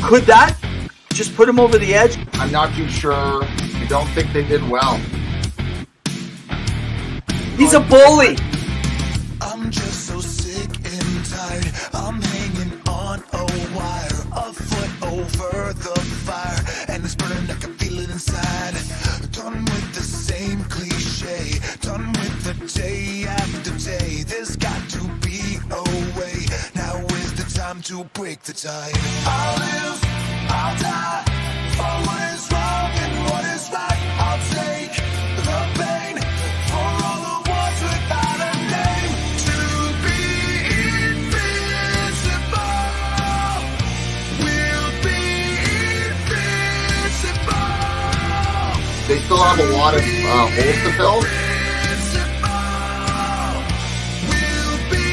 Could that just put him over the edge? I'm not too sure. I don't think they did well. He's a bully. I'm just so sick and tired. I'm hanging on a wire, a foot over the fire, and it's burning. I can feel it inside. Done with the same cliche. Done with the day after day. There's got to be a way. Now is the time to break the tie. I'll live, I'll die for what is wrong and what is right. I'll take the pain for all the ones without a name. To be invincible, we'll be invincible. They still have a lot of holes to fill. We'll be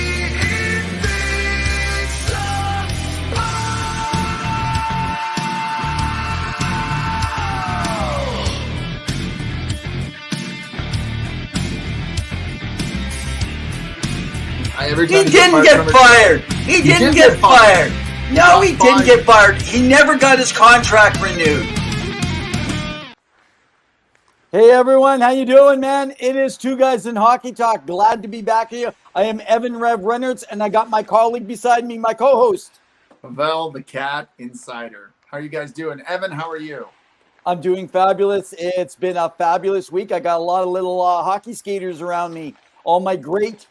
Every He time didn't get fired. He didn't get fired. No, he didn't fired. get fired. He never got his contract renewed. Hey everyone, how you doing, man? It is Two Guys in Hockey Talk. Glad to be back here. I am Evan Rev Reynolds, and I got my colleague beside me, my co-host. Pawel, the cat insider. How are you guys doing? Evan, how are you? I'm doing fabulous. It's been a fabulous week. I got a lot of little hockey skaters around me. All my great,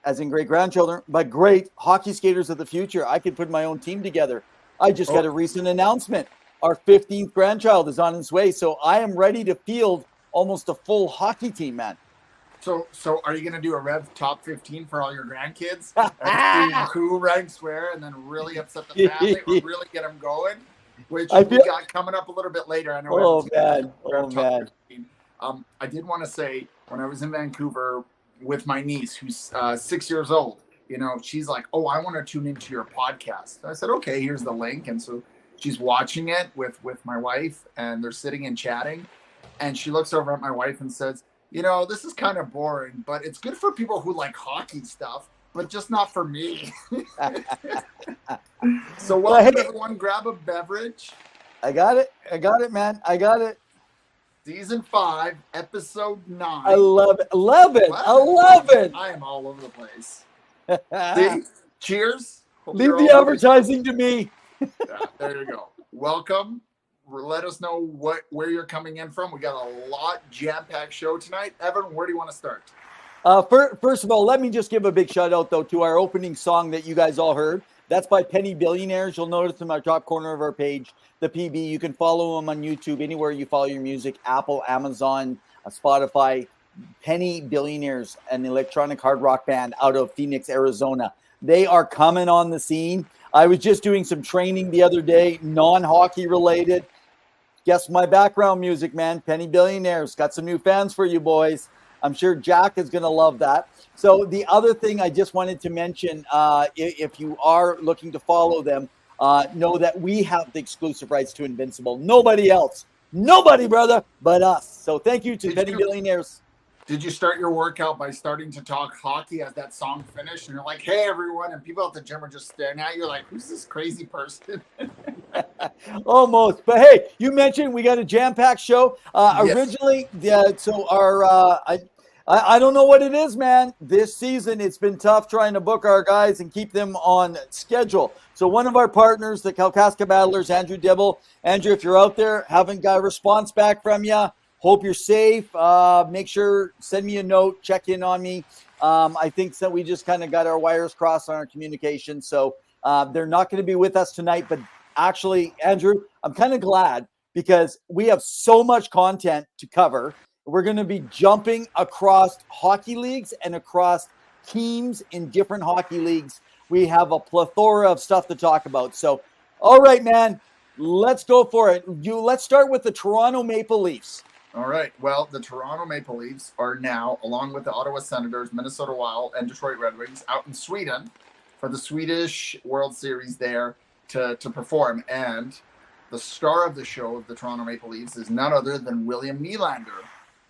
as in great-grandchildren, but great hockey skaters of the future. I could put my own team together. I just got a recent announcement. Our 15th grandchild is on its way, so I am ready to field almost a full hockey team, man. So are you going to do a Rev top 15 for all your grandkids? And see who ranks where, and then really upset the family or really get them going? Which we got coming up a little bit later. I know. Oh, man. Oh, man. 15. I did want to say, when I was in Vancouver with my niece, who's 6 years old, you know, she's like, oh, I want to tune into your podcast. I said, okay, here's the link. And so she's watching it with my wife, and they're sitting and chatting. And she looks over at my wife and says, you know, this is kind of boring, but it's good for people who like hockey stuff, but just not for me. So welcome, everyone. Grab a beverage. I got it, man. I got it. Season 5, episode 9. I love it. Love it. I love it. I am all over the place. See? Cheers. Hope Leave the advertising to me. Yeah, there you go. Welcome. Let us know where you're coming in from. We got a lot jam-packed show tonight. Evan, where do you want to start? First of all, let me just give a big shout out though to our opening song that you guys all heard. That's by Penny Billionaires. You'll notice in our top corner of our page, the PB. You can follow them on YouTube, anywhere you follow your music, Apple, Amazon, Spotify. Penny Billionaires, an electronic hard rock band out of Phoenix, Arizona. They are coming on the scene. I was just doing some training the other day, non-hockey related. Guess my background music, man. Penny Billionaires. Got some new fans for you boys. I'm sure Jack is going to love that. So the other thing I just wanted to mention, if you are looking to follow them, know that we have the exclusive rights to Invincible. Nobody else. Nobody, brother, but us. So thank you to Penny Billionaires. Did you start your workout by starting to talk hockey as that song finished? And you're like, hey, everyone. And people at the gym are just staring at you like, who's this crazy person? Almost. But hey, you mentioned we got a jam-packed show. Yes. Originally, so our I don't know what it is, man. This season, it's been tough trying to book our guys and keep them on schedule. So one of our partners, the Kalkaska Battlers, Andrew Dibble. Andrew, if you're out there, haven't got a response back from you. Hope you're safe. Make sure, send me a note, check in on me. I think that we just kind of got our wires crossed on our communication. So they're not going to be with us tonight. But actually, Andrew, I'm kind of glad because we have so much content to cover. We're going to be jumping across hockey leagues and across teams in different hockey leagues. We have a plethora of stuff to talk about. So, all right, man, let's go for it. Let's start with the Toronto Maple Leafs. All right. Well, the Toronto Maple Leafs are now, along with the Ottawa Senators, Minnesota Wild, and Detroit Red Wings, out in Sweden for the Swedish World Series there to perform. And the star of the show of the Toronto Maple Leafs is none other than William Nylander.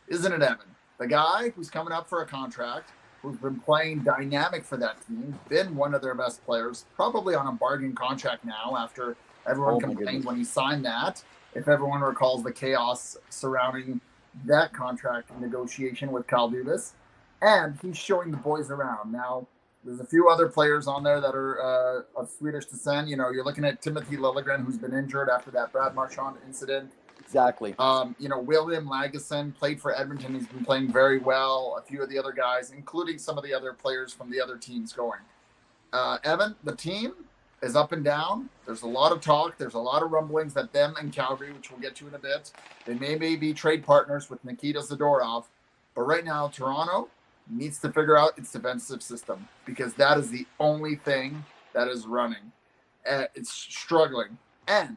Isn't it, Evan? The guy who's coming up for a contract, who's been playing dynamic for that team, been one of their best players, probably on a bargain contract now after everyone complained when he signed that. If everyone recalls the chaos surrounding that contract negotiation with Kyle Dubas. And he's showing the boys around. Now, there's a few other players on there that are of Swedish descent. You know, you're looking at Timothy Liljegren, who's been injured after that Brad Marchand incident. Exactly. You know, William Lagesson played for Edmonton. He's been playing very well. A few of the other guys, including some of the other players from the other teams going. Evan, the team is up and down. There's a lot of talk. There's a lot of rumblings that them and Calgary, which we'll get to in a bit, they may be trade partners with Nikita Zadorov. But right now, Toronto needs to figure out its defensive system because that is the only thing that is running. It's struggling. And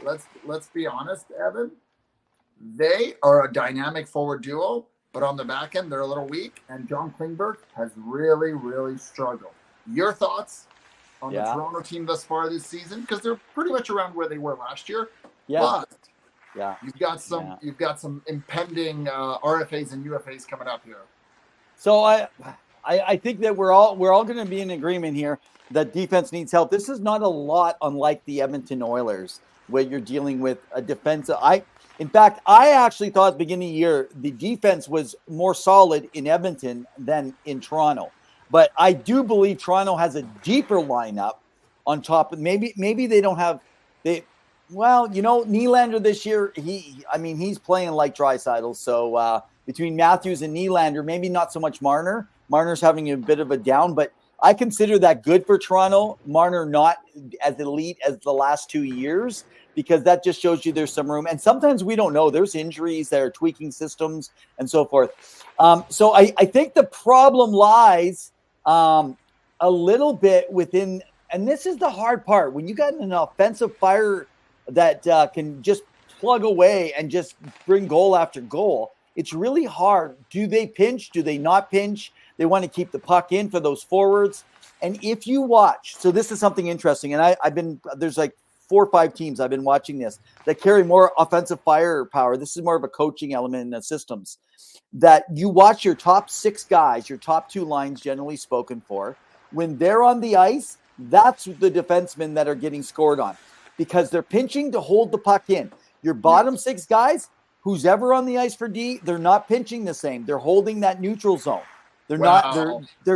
let's be honest, Evan, they are a dynamic forward duo, but on the back end, they're a little weak. And John Klingberg has really, really struggled. Your thoughts on the Toronto team thus far this season? Because they're pretty much around where they were last year. Yeah. But you've got some impending RFAs and UFAs coming up here. So I think that we're all going to be in agreement here that defense needs help. This is not a lot unlike the Edmonton Oilers, where you're dealing with a defensive. In fact, I actually thought at the beginning of the year the defense was more solid in Edmonton than in Toronto. But I do believe Toronto has a deeper lineup on top. Maybe they don't have Nylander this year. He's playing like Draisaitl. So between Matthews and Nylander, maybe not so much Marner. Marner's having a bit of a down, but I consider that good for Toronto. Marner not as elite as the last 2 years, because that just shows you there's some room. And sometimes we don't know. There's injuries that are tweaking systems and so forth. So I think the problem lies a little bit within, and this is the hard part, when you got an offensive fire that can just plug away and just bring goal after goal. It's really hard. Do they pinch? Do they not pinch? They want to keep the puck in for those forwards. And if you watch, so this is something interesting, and there's like 4 or 5 teams I've been watching this that carry more offensive firepower. This is more of a coaching element in the systems, that you watch your top 6 guys, your top 2 lines generally spoken for. When they're on the ice, that's the defensemen that are getting scored on, because they're pinching to hold the puck in. Your bottom 6 guys, who's ever on the ice for D, they're not pinching the same. They're holding that neutral zone. They're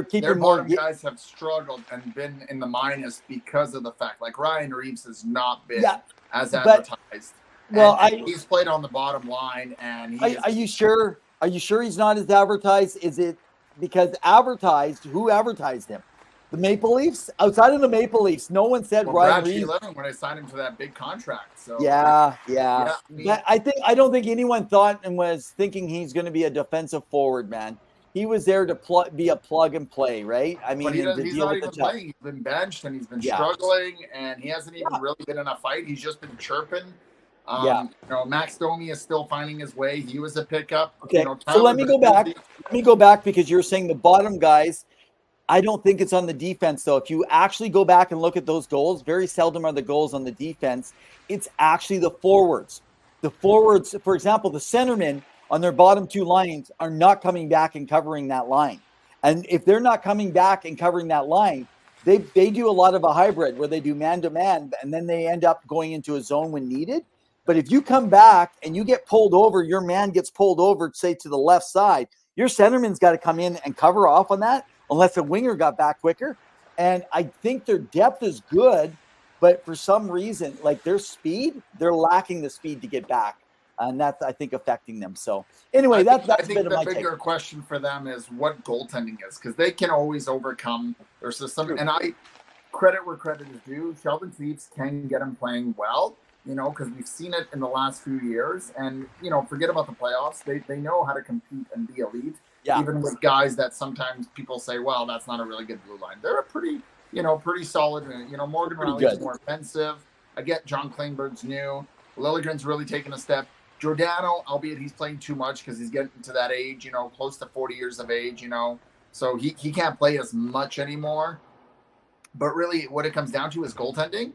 keeping their more. Bottom guys have struggled and been in the minus because of the fact, like Ryan Reeves has not been as advertised. He's played on the bottom line. And are you sure? Are you sure he's not as advertised? Is it because who advertised him? The Maple Leafs? Outside of the Maple Leafs, no one said Ryan Reeves. When I signed him to that big contract. So I don't think anyone thought and was thinking he's going to be a defensive forward, man. He was there to be a plug and play, right? I mean, he's not even playing. He's been benched and he's been struggling, and he hasn't even really been in a fight. He's just been chirping. Max Domi is still finding his way. He was a pickup. Okay, so let me go back. Let me go back, because you're saying the bottom guys. I don't think it's on the defense, though. If you actually go back and look at those goals, very seldom are the goals on the defense. It's actually the forwards. The forwards, for example, the centermen on their bottom 2 lines are not coming back and covering that line. And if they're not coming back and covering that line, they do a lot of a hybrid where they do man-to-man, and then they end up going into a zone when needed. But if you come back and you get pulled over, your man gets pulled over, say, to the left side, your centerman's got to come in and cover off on that, unless the winger got back quicker. And I think their depth is good, but for some reason, like their speed, they're lacking the speed to get back. And that's, I think, affecting them. So anyway, that's a bit of my take. I think the bigger question for them is what goaltending is, because they can always overcome their system. And I credit where credit is due. Sheldon Keefe can get him playing well, because we've seen it in the last few years. And, forget about the playoffs. They know how to compete and be elite. Yeah. Even with guys that sometimes people say, well, that's not a really good blue line. They're a pretty solid. Morgan Riley's more offensive. I get John Klingberg's new. Liljegren's really taken a step. Giordano, albeit he's playing too much because he's getting to that age, close to 40 years of age, so he can't play as much anymore. But really what it comes down to is goaltending.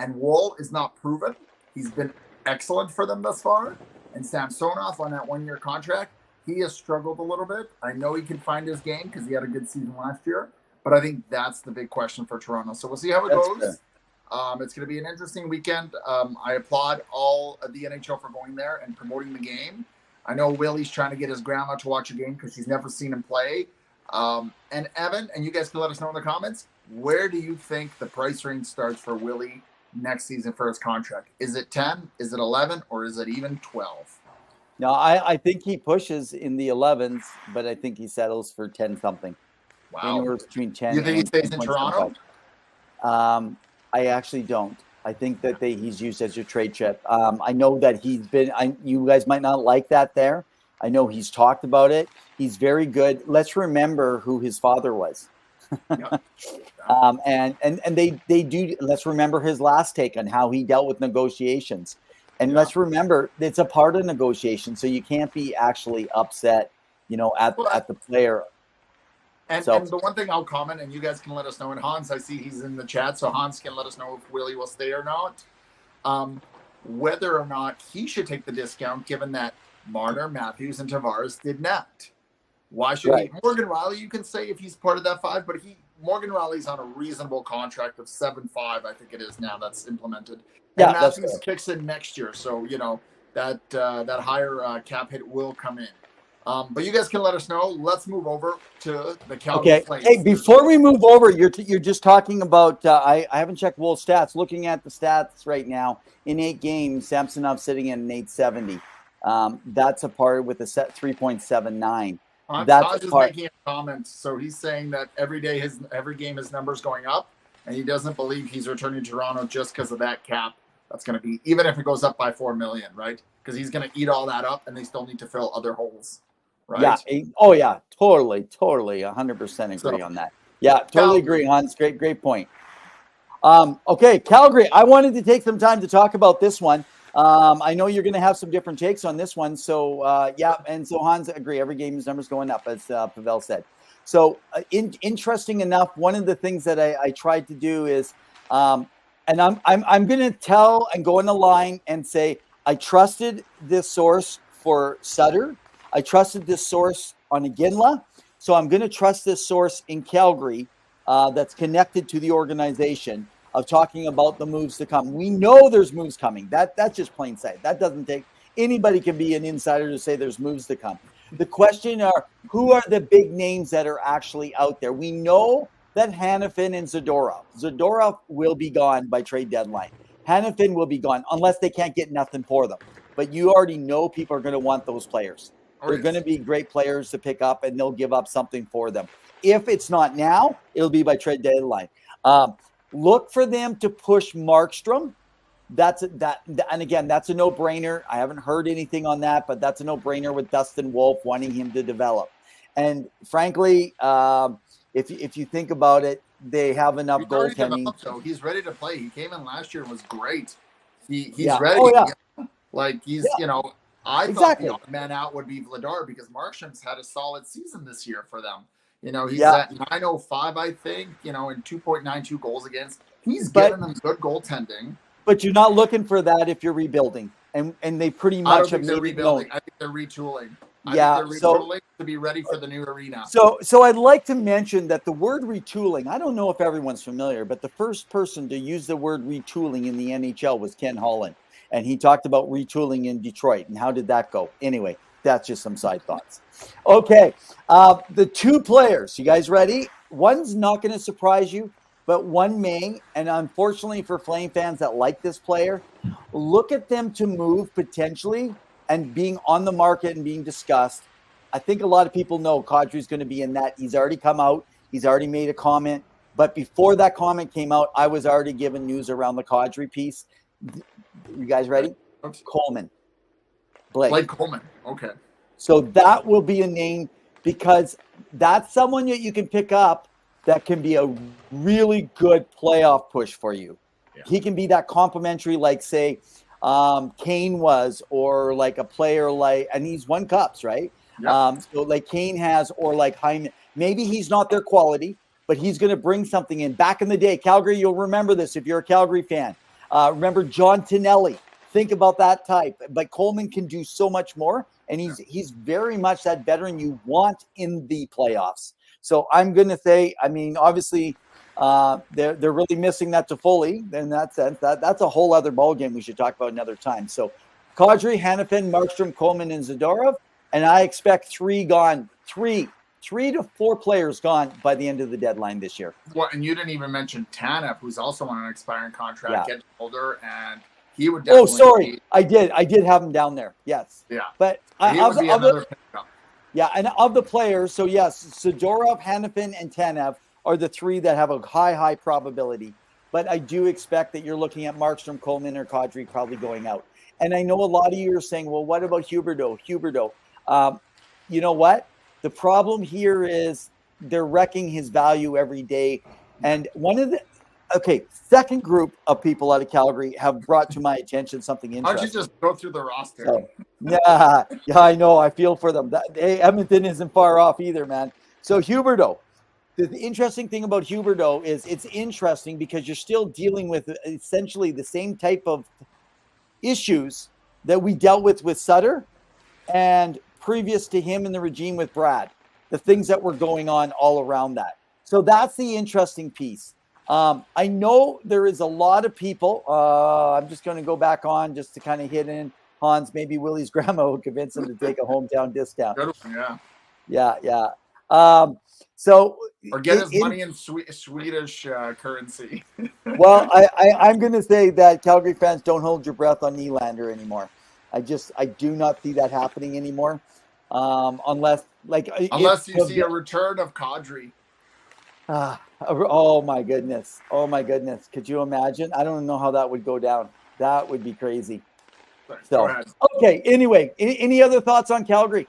And Woll is not proven. He's been excellent for them thus far. And Samsonov on that 1-year contract, he has struggled a little bit. I know he can find his game because he had a good season last year, but I think that's the big question for Toronto. So we'll see how it goes. Fair. It's going to be an interesting weekend. I applaud all of the NHL for going there and promoting the game. I know Willie's trying to get his grandma to watch a game because she's never seen him play. And Evan, and you guys can let us know in the comments, where do you think the price range starts for Willie next season for his contract? Is it 10? Is it 11? Or is it even 12? No, I think he pushes in the 11s, but I think he settles for 10 something. Wow. Anywhere between 10. You think he and stays in Toronto? I actually don't. I think that he's used as your trade chip. I know that he's been. You guys might not like that there. I know he's talked about it. He's very good. Let's remember who his father was. Yeah. And they do. Let's remember his last take on how he dealt with negotiations. And let's remember it's a part of negotiation, so you can't be actually upset, at the player. And the one thing I'll comment, and you guys can let us know, and Hans, I see he's in the chat, so Hans can let us know if Willie will stay or not. Whether or not he should take the discount, given that Marner, Matthews, and Tavares did not. Why should he? Morgan Riley, you can say if he's part of that 5, but Morgan Riley's on a reasonable contract of 7.5, I think it is now that's implemented. And Matthews kicks in next year, so that higher cap hit will come in. But you guys can let us know. Let's move over to the Calgary Flames. Hey, before we move over, you're just talking about. I haven't checked Wolves stats. Looking at the stats right now, in 8 games, Samsonov sitting at an 870. That's a part with a set 3.79. That's just making a comment. So he's saying that every game his number's going up, and he doesn't believe he's returning to Toronto just because of that cap. That's going to be, even if it goes up by 4 million, right? Because he's going to eat all that up, and they still need to fill other holes, right? Yeah. Oh yeah. Totally. 100% agree on that. Yeah. Totally agree, Hans. Great point. Okay, Calgary. I wanted to take some time to talk about this one. I know you're going to have some different takes on this one. So, and so Hans, agree. Every game his number's going up, as Pawel said. So, interesting enough, one of the things that I tried to do is, and I'm going to tell and go in a line and say I trusted this source for Sutter. I trusted this source on Iginla. So I'm going to trust this source in Calgary that's connected to the organization of talking about the moves to come. We know there's moves coming. That's just plain sight. That doesn't take anybody can be an insider to say there's moves to come. The question are, who are the big names that are actually out there? We know that Hanifin and Zadorov will be gone by trade deadline. Hanifin will be gone unless they can't get nothing for them. But you already know people are going to want those players. They're going to be great players to pick up, and they'll give up something for them. If it's not now, it'll be by trade deadline. Look for them to push Markstrom. And again, that's a no-brainer. I haven't heard anything on that, but that's a no-brainer with Dustin Wolf wanting him to develop. And frankly, if you think about it, they have enough goaltending. So he's ready to play. He came in last year and was great. He's ready. Oh, yeah. I thought the odd man out would be Vladar because Markstrom's had a solid season this year for them. He's at 905, I think, and 2.92 goals against. He's getting them good goaltending. But you're not looking for that if you're rebuilding. And they pretty much have they're rebuilding. I think they're retooling. I think they're retooling to be ready for the new arena. So I'd like to mention that the word retooling, I don't know if everyone's familiar, but the first person to use the word retooling in the NHL was Ken Holland. And he talked about retooling in Detroit. And how did that go? Anyway, that's just some side thoughts. Okay. The 2 players, you guys ready? One's not going to surprise you, but one may. And unfortunately for Flame fans that like this player, look at them to move potentially and being on the market and being discussed. I think a lot of people know Kadri's going to be in that. He's already come out. He's already made a comment. But before that comment came out, I was already given news around the Kadri piece. You guys ready? Coleman. Blake Coleman. Okay. So that will be a name because that's someone that you can pick up that can be a really good playoff push for you. Yeah. He can be that complimentary, like say Kane was, or like a player like, and he's won cups, right? Yep. So like Kane has, or like Hyman. Maybe he's not their quality, but he's going to bring something in. Back in the day, Calgary, you'll remember this if you're a Calgary fan. Remember John Tonelli think about that type. But Coleman can do so much more, and he's very much that veteran you want in the playoffs. So I'm going to say, I mean, obviously, they're really missing that to Foley in that sense. That's a whole other ballgame we should talk about another time. So Kadri, Hanifin, Markstrom, Coleman, and Zadorov, and I expect three to four players gone by the end of the deadline this year. Well, and you didn't even mention Tanev, who's also on an expiring contract, getting older, and he would definitely. Oh, sorry, I did have him down there. Yes. Yeah. But and of the players, so yes, Zadorov, Hanifin, and Tanev are the three that have a high probability. But I do expect that you're looking at Markstrom, Coleman, or Kadri probably going out. And I know a lot of you are saying, well, what about Huberdeau? You know what? The problem here is they're wrecking his value every day. And second group of people out of Calgary have brought to my attention something interesting. Why don't you just go through the roster? So, yeah, I know. I feel for them. Edmonton isn't far off either, man. So Huberdeau. The interesting thing about Huberdeau is it's interesting because you're still dealing with essentially the same type of issues that we dealt with Sutter and previous to him in the regime with Brad, the things that were going on all around that. So that's the interesting piece. I know there is a lot of people. I'm just going to go back on just to kind of hit in Hans. Maybe Willie's grandma will convince him to take a hometown discount. Yeah. Or get his money in Swedish currency. Well, I'm going to say that Calgary fans, don't hold your breath on Nylander anymore. I do not see that happening anymore. Unless you see a return of Kadri. Oh my goodness. Could you imagine? I don't know how that would go down. That would be crazy. Okay. Anyway, any other thoughts on Calgary?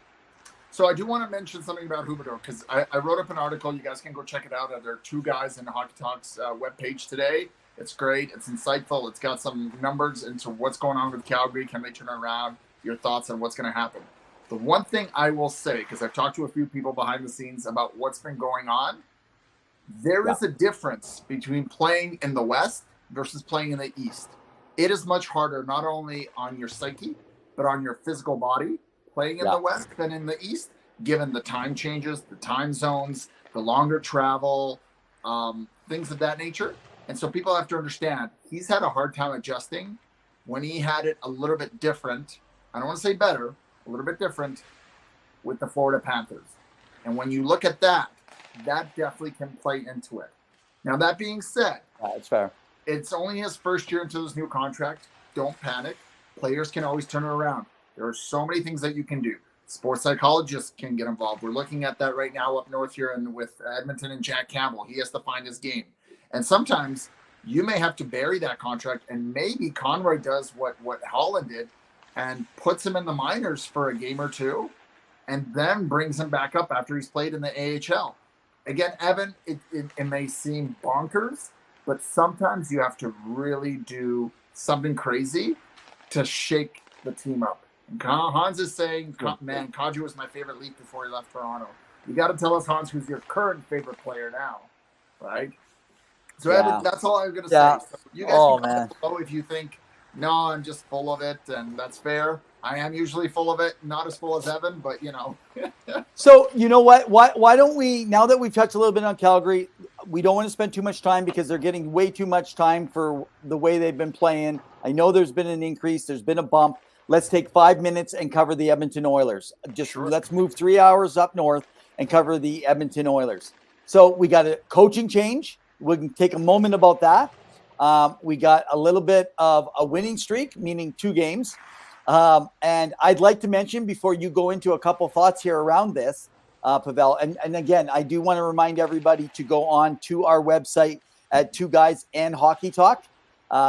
So I do want to mention something about Huberdeau because I wrote up an article. You guys can go check it out. There are two guys in Hockey Talk's webpage today. It's great. It's insightful. It's got some numbers into what's going on with Calgary. Can they turn around? Your thoughts on what's going to happen. The one thing I will say, because I've talked to a few people behind the scenes about what's been going on, there is a difference between playing in the West versus playing in the East. It is much harder, not only on your psyche, but on your physical body, playing in the West than in the East, given the time changes, the time zones, the longer travel, things of that nature. And so people have to understand, he's had a hard time adjusting when he had it a little bit different. I don't want to say better, a little bit different with the Florida Panthers. And when you look at that, that definitely can play into it. Now, that being said, that's fair. It's only his first year into his new contract. Don't panic. Players can always turn it around. There are so many things that you can do. Sports psychologists can get involved. We're looking at that right now up north here and with Edmonton and Jack Campbell. He has to find his game. And sometimes you may have to bury that contract, and maybe Conroy does what Holland did and puts him in the minors for a game or two and then brings him back up after he's played in the AHL. Again, Evan, it may seem bonkers, but sometimes you have to really do something crazy to shake the team up. And Hans is saying, man, Kadri was my favorite Leaf before he left Toronto. You got to tell us, Hans, who's your current favorite player now, right? So Evan, that's all I'm going to say. So you guys can comment below if you think, no, I'm just full of it, and that's fair. I am usually full of it, not as full as Evan, but you know. So you know what? Why don't we, now that we've touched a little bit on Calgary, we don't want to spend too much time because they're getting way too much time for the way they've been playing. I know there's been an increase. There's been a bump. Let's take 5 minutes and cover the Edmonton Oilers. Let's move 3 hours up north and cover the Edmonton Oilers. So we got a coaching change. We can take a moment about that. We got a little bit of a winning streak, meaning 2 games. And I'd like to mention before you go into a couple thoughts here around this, Pawel, and again, I do want to remind everybody to go on to our website at Two Guys and Hockey Talk.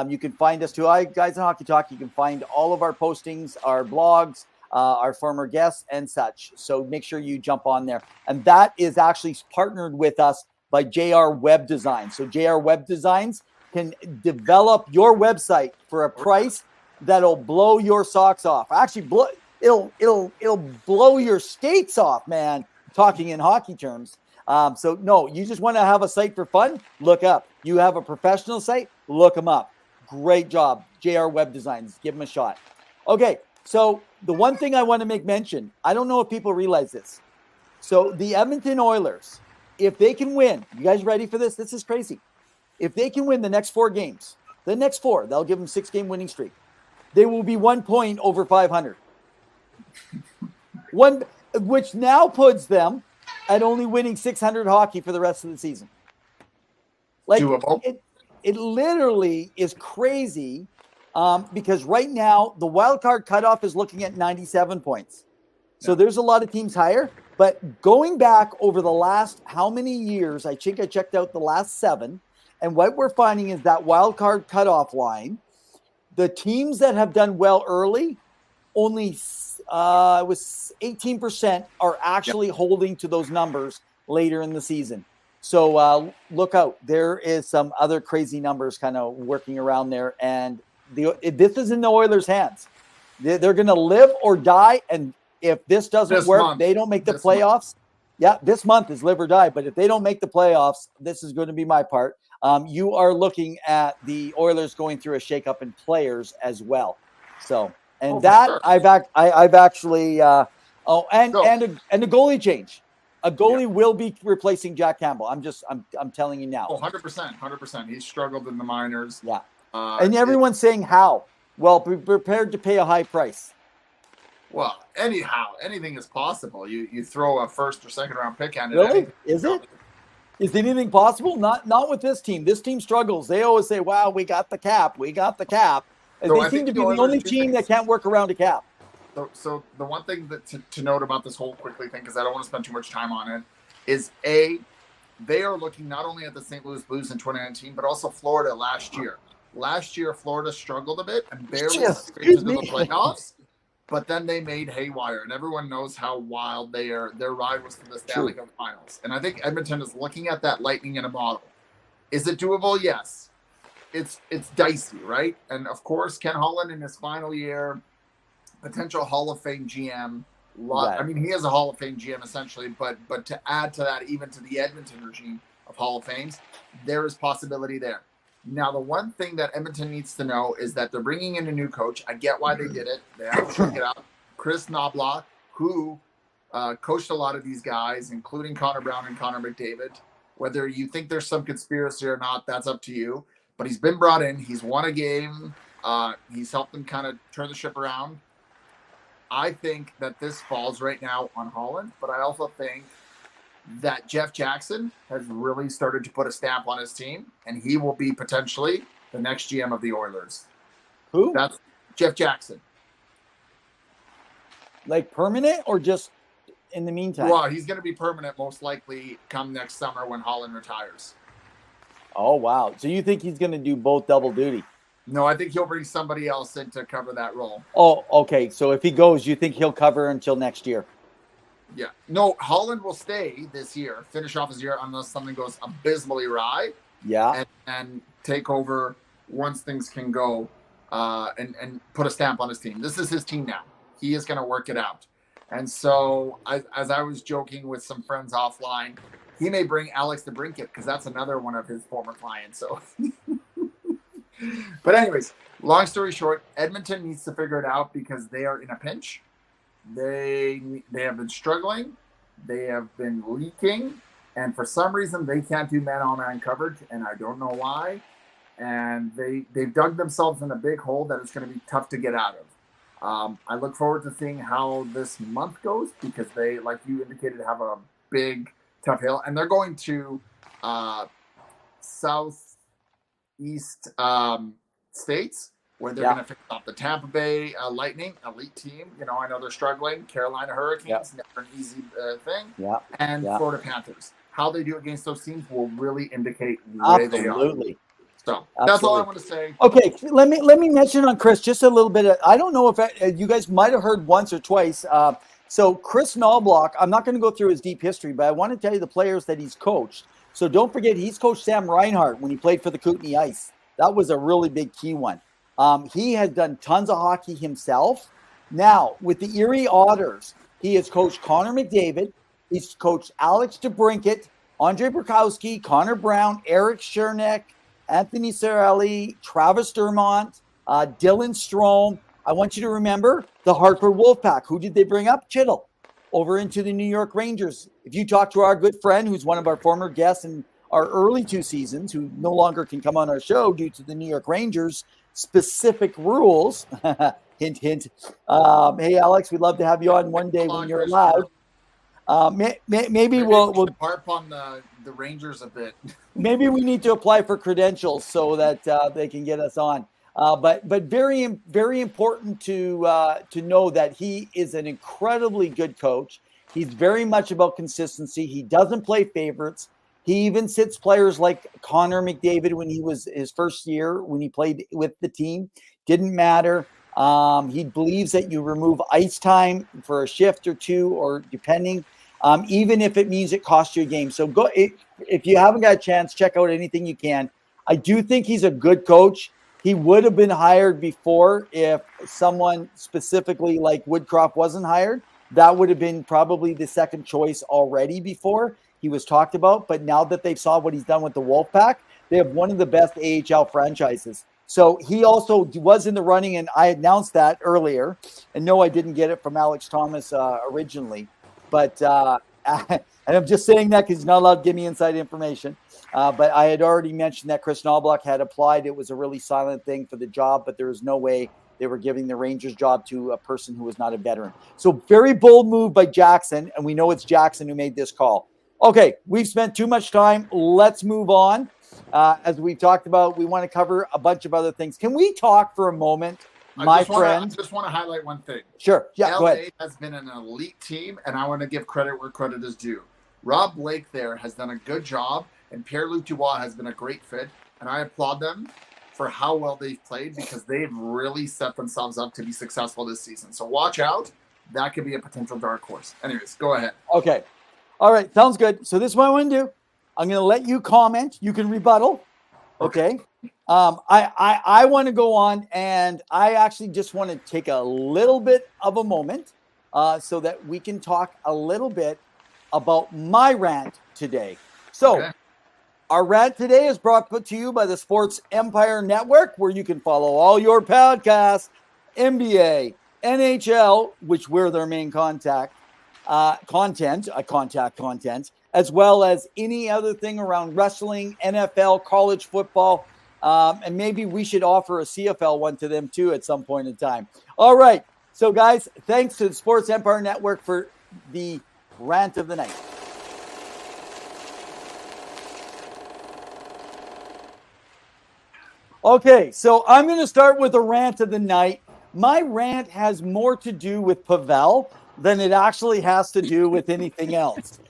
You can find us, Two Guys and Hockey Talk. You can find all of our postings, our blogs, our former guests and such. So make sure you jump on there. And that is actually partnered with us by JR Web Design. So JR Web Designs can develop your website for a price that'll blow your socks off. Actually, it'll blow your skates off, man. Talking in hockey terms. So no, you just want to have a site for fun? Look up. You have a professional site? Look them up. Great job. JR Web Designs. Give him a shot. Okay, so the one thing I want to make mention, I don't know if people realize this. So the Edmonton Oilers, if they can win, you guys ready for this? This is crazy. If they can win the next 4 games, they'll give them 6-game winning streak. They will be 1 point over 500. Which now puts them at only winning 600 hockey for the rest of the season. Like it literally is crazy because right now the wild card cutoff is looking at 97 points. So there's a lot of teams higher. But going back over the last how many years, I think I checked out the last 7. And what we're finding is that wild card cutoff line, the teams that have done well early, only it was 18% are actually holding to those numbers later in the season. So look out. There is some other crazy numbers kind of working around there. And this is in the Oilers' hands. They're going to live or die. And if this doesn't work, they don't make the playoffs. Yeah, this month is live or die. But if they don't make the playoffs, this is going to be my part. You are looking at the Oilers going through a shakeup in players as well. So, and sure. I've actually and a goalie change. A goalie will be replacing Jack Campbell. I'm telling you now. 100%. He's struggled in the minors. Yeah. And everyone's saying how? Well, be prepared to pay a high price. Well, anyhow, anything is possible. You throw a first or second round pick at it. Really? Is it? Is anything possible? Not with this team. This team struggles. They always say, wow, we got the cap. And so they seem to be the only team that can't work around a cap. So the one thing that to note about this whole quickly thing, because I don't want to spend too much time on it, is they are looking not only at the St. Louis Blues in 2019, but also Florida last year. Last year, Florida struggled a bit and barely scraped into the playoffs. But then they made haywire, and everyone knows how wild they are. Their ride was to the Stanley Cup Finals. And I think Edmonton is looking at that lightning in a bottle. Is it doable? Yes. It's dicey, right? And, of course, Ken Holland in his final year, potential Hall of Fame GM. Right. I mean, he is a Hall of Fame GM, essentially. But to add to that, even to the Edmonton regime of Hall of Fames, there is possibility there. Now, the one thing that Edmonton needs to know is that they're bringing in a new coach. I get why they did it. They have to check it out. Chris Knobloch, who coached a lot of these guys, including Connor Brown and Connor McDavid. Whether you think there's some conspiracy or not, that's up to you. But he's been brought in. He's won a game. He's helped them kind of turn the ship around. I think that this falls right now on Holland, but I also think that Jeff Jackson has really started to put a stamp on his team, and he will be potentially the next GM of the Oilers. Who? That's Jeff Jackson. Like permanent or just in the meantime? Well, he's going to be permanent most likely come next summer when Holland retires. Oh, wow. So you think he's going to do both double duty? No, I think he'll bring somebody else in to cover that role. Oh, okay. So if he goes, you think he'll cover until next year? Yeah. No, Holland will stay this year, finish off his year unless something goes abysmally awry. Yeah. And take over once things can go and put a stamp on his team. This is his team now. He is going to work it out. And so as I was joking with some friends offline, he may bring Alex DeBrincat because that's another one of his former clients. So, but anyways, long story short, Edmonton needs to figure it out because they are in a pinch. They have been struggling. They have been leaking. And for some reason, they can't do man-on-man coverage, and I don't know why. And they've dug themselves in a big hole that it's going to be tough to get out of. I look forward to seeing how this month goes because they, like you indicated, have a big, tough hill. And they're going to southeast states, where they're going to fix off the Tampa Bay Lightning, elite team. You know, I know they're struggling. Carolina Hurricanes, never an easy thing. Yeah. And Florida Panthers. How they do against those teams will really indicate where they are. Absolutely. So that's all I want to say. Okay, let me mention on Chris just a little bit. I don't know if you guys might have heard once or twice. So Chris Knobloch, I'm not going to go through his deep history, but I want to tell you the players that he's coached. So don't forget, he's coached Sam Reinhart when he played for the Kootenay Ice. That was a really big key one. He has done tons of hockey himself. Now, with the Erie Otters, he has coached Connor McDavid. He's coached Alex DeBrincat, Andre Burkowski, Connor Brown, Eric Chernick, Anthony Cirelli, Travis Dermont, Dylan Strome. I want you to remember the Hartford Wolfpack. Who did they bring up? Chittle over into the New York Rangers. If you talk to our good friend, who's one of our former guests in our early 2 seasons, who no longer can come on our show due to the New York Rangers specific rules. Hint, hint. Hey, Alex, we'd love to have you on one day when you're allowed. Maybe we'll harp on the Rangers a bit. Maybe we need to apply for credentials so that they can get us on. But very, very important to know that he is an incredibly good coach. He's very much about consistency. He doesn't play favorites. He even sits players like Connor McDavid when he was his first year, when he played with the team. Didn't matter. He believes that you remove ice time for a shift or two, or depending, even if it means it costs you a game. So go if you haven't got a chance, check out anything you can. I do think he's a good coach. He would have been hired before if someone specifically like Woodcroft wasn't hired. That would have been probably the second choice already before he was talked about. But now that they saw what he's done with the Wolfpack, they have one of the best AHL franchises. So he also was in the running, and I announced that earlier. And no, I didn't get it from Alex Thomas originally. But and I'm just saying that because he's not allowed to give me inside information. But I had already mentioned that Chris Knobloch had applied. It was a really silent thing for the job, but there was no way they were giving the Rangers job to a person who was not a veteran. So very bold move by Jackson, and we know it's Jackson who made this call. Okay, we've spent too much time. Let's move on. As we talked about, we want to cover a bunch of other things. Can we talk for a moment, my friend? I just want to highlight one thing. Sure. Yeah, go ahead. LA has been an elite team, and I want to give credit where credit is due. Rob Blake there has done a good job, and Pierre-Luc Dubois has been a great fit, and I applaud them for how well they've played because they've really set themselves up to be successful this season. So watch out. That could be a potential dark horse. Anyways, go ahead. Okay. All right. Sounds good. So this is what I want to do. I'm going to let you comment. You can rebuttal. Okay. I want to go on, and I actually just want to take a little bit of a moment so that we can talk a little bit about my rant today. So our rant today is brought to you by the Sports Empire Network, where you can follow all your podcasts, NBA, NHL, which we're their main content, as well as any other thing around wrestling, NFL, college football, and maybe we should offer a CFL one to them too at some point in time. All right. So guys, thanks to the Sports Empire Network for the rant of the night. Okay, so I'm going to start with a rant of the night. My rant has more to do with Pawel than it actually has to do with anything else.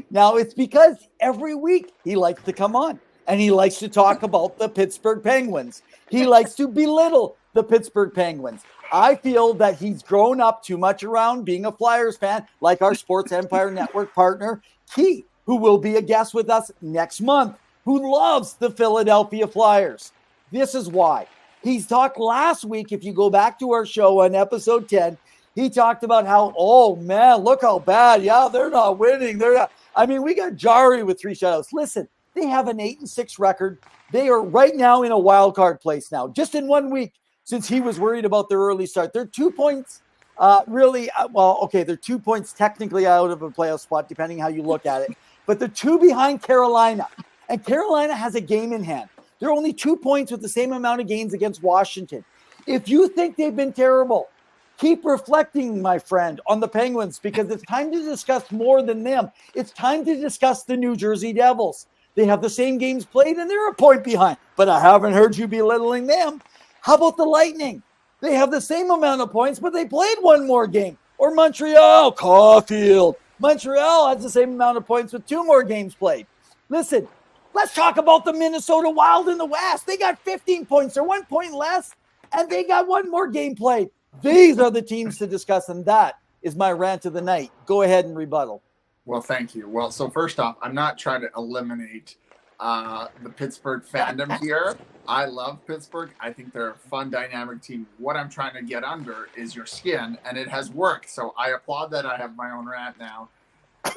Now, it's because every week he likes to come on and he likes to talk about the Pittsburgh Penguins. He likes to belittle the Pittsburgh Penguins. I feel that he's grown up too much around being a Flyers fan, like our Sports Empire Network partner, Keith, who will be a guest with us next month, who loves the Philadelphia Flyers. This is why. He's talked last week, if you go back to our show on episode 10, he talked about how, oh man, look how bad. Yeah, they're not winning. They're not. I mean, we got Jari with 3 shutouts. Listen, they have an 8-6 record. They are right now in a wild card place now, just in 1 week since he was worried about their early start. They're 2 points they're 2 points technically out of a playoff spot, depending how you look at it. But they're 2 behind Carolina, and Carolina has a game in hand. They're only 2 points with the same amount of games against Washington. If you think they've been terrible, keep reflecting, my friend, on the Penguins, because it's time to discuss more than them. It's time to discuss the New Jersey Devils. They have the same games played, and they're a point behind. But I haven't heard you belittling them. How about the Lightning? They have the same amount of points, but they played 1 more game. Or Montreal, Caulfield. Montreal has the same amount of points with 2 more games played. Listen, let's talk about the Minnesota Wild in the West. They got 15 points. They're 1 point less, and they got 1 more game played. These are the teams to discuss, and that is my rant of the night. Go ahead and rebuttal. Well, thank you. Well, so first off, I'm not trying to eliminate the Pittsburgh fandom here. I love Pittsburgh. I think they're a fun, dynamic team. What I'm trying to get under is your skin, and it has worked. So I applaud that I have my own rant now,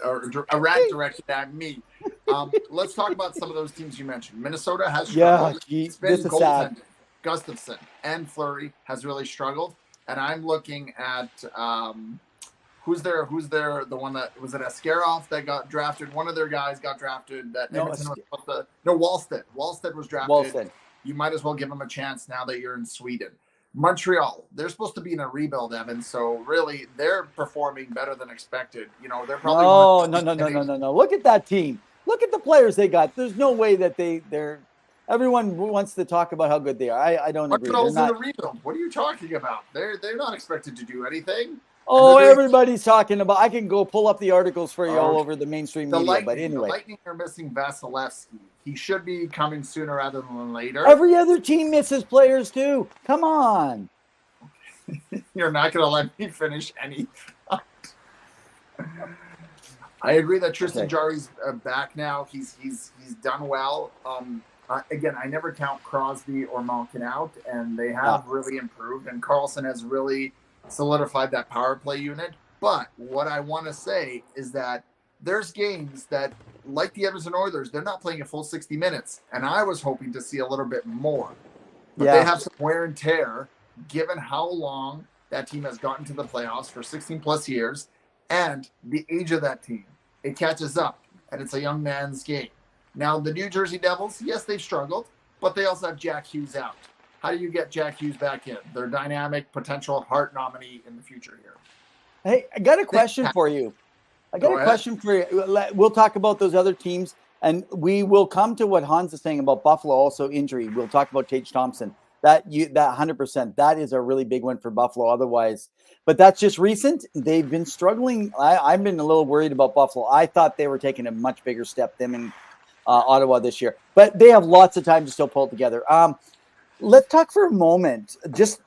or a rant directed at me. Let's talk about some of those teams you mentioned. Minnesota has struggled. This is sad. Gustafson and Fleury has really struggled. And I'm looking at who's there? The one that was it Askarov that got drafted. One of their guys got drafted. That Edmonton was supposed to. No, Wallstead. Wallstead was drafted. Wallstead. You might as well give him a chance now that you're in Sweden. Montreal, they're supposed to be in a rebuild, Evan. So really, they're performing better than expected. You know, they're probably no. Look at that team. Look at the players they got. There's no way that they're. Everyone wants to talk about how good they are. I don't agree. Montreal's in a rebuild. What are you talking about? They're not expected to do anything. Oh, everybody's talking about. I can go pull up the articles for you all over the mainstream media. But anyway, the Lightning are missing Vasilevsky. He should be coming sooner rather than later. Every other team misses players too. Come on. You're not going to let me finish any. I agree that Tristan Jarry's back now. He's done well. Again, I never count Crosby or Malkin out, and they have really improved. And Carlson has really solidified that power play unit. But what I want to say is that there's games that, like the Edmonton Oilers, they're not playing a full 60 minutes. And I was hoping to see a little bit more. But they have some wear and tear, given how long that team has gotten to the playoffs for 16 plus years and the age of that team. It catches up, and it's a young man's game. Now, the New Jersey Devils, yes, they've struggled, but they also have Jack Hughes out. How do you get Jack Hughes back in? Their dynamic potential Hart nominee in the future here. Hey, I got a question for you. We'll talk about those other teams, and we will come to what Hans is saying about Buffalo, also injury. We'll talk about Tage Thompson. That 100%, that is a really big one for Buffalo. Otherwise, but that's just recent. They've been struggling. I've been a little worried about Buffalo. I thought they were taking a much bigger step than in Ottawa this year, but they have lots of time to still pull it together. Let's talk for a moment. There's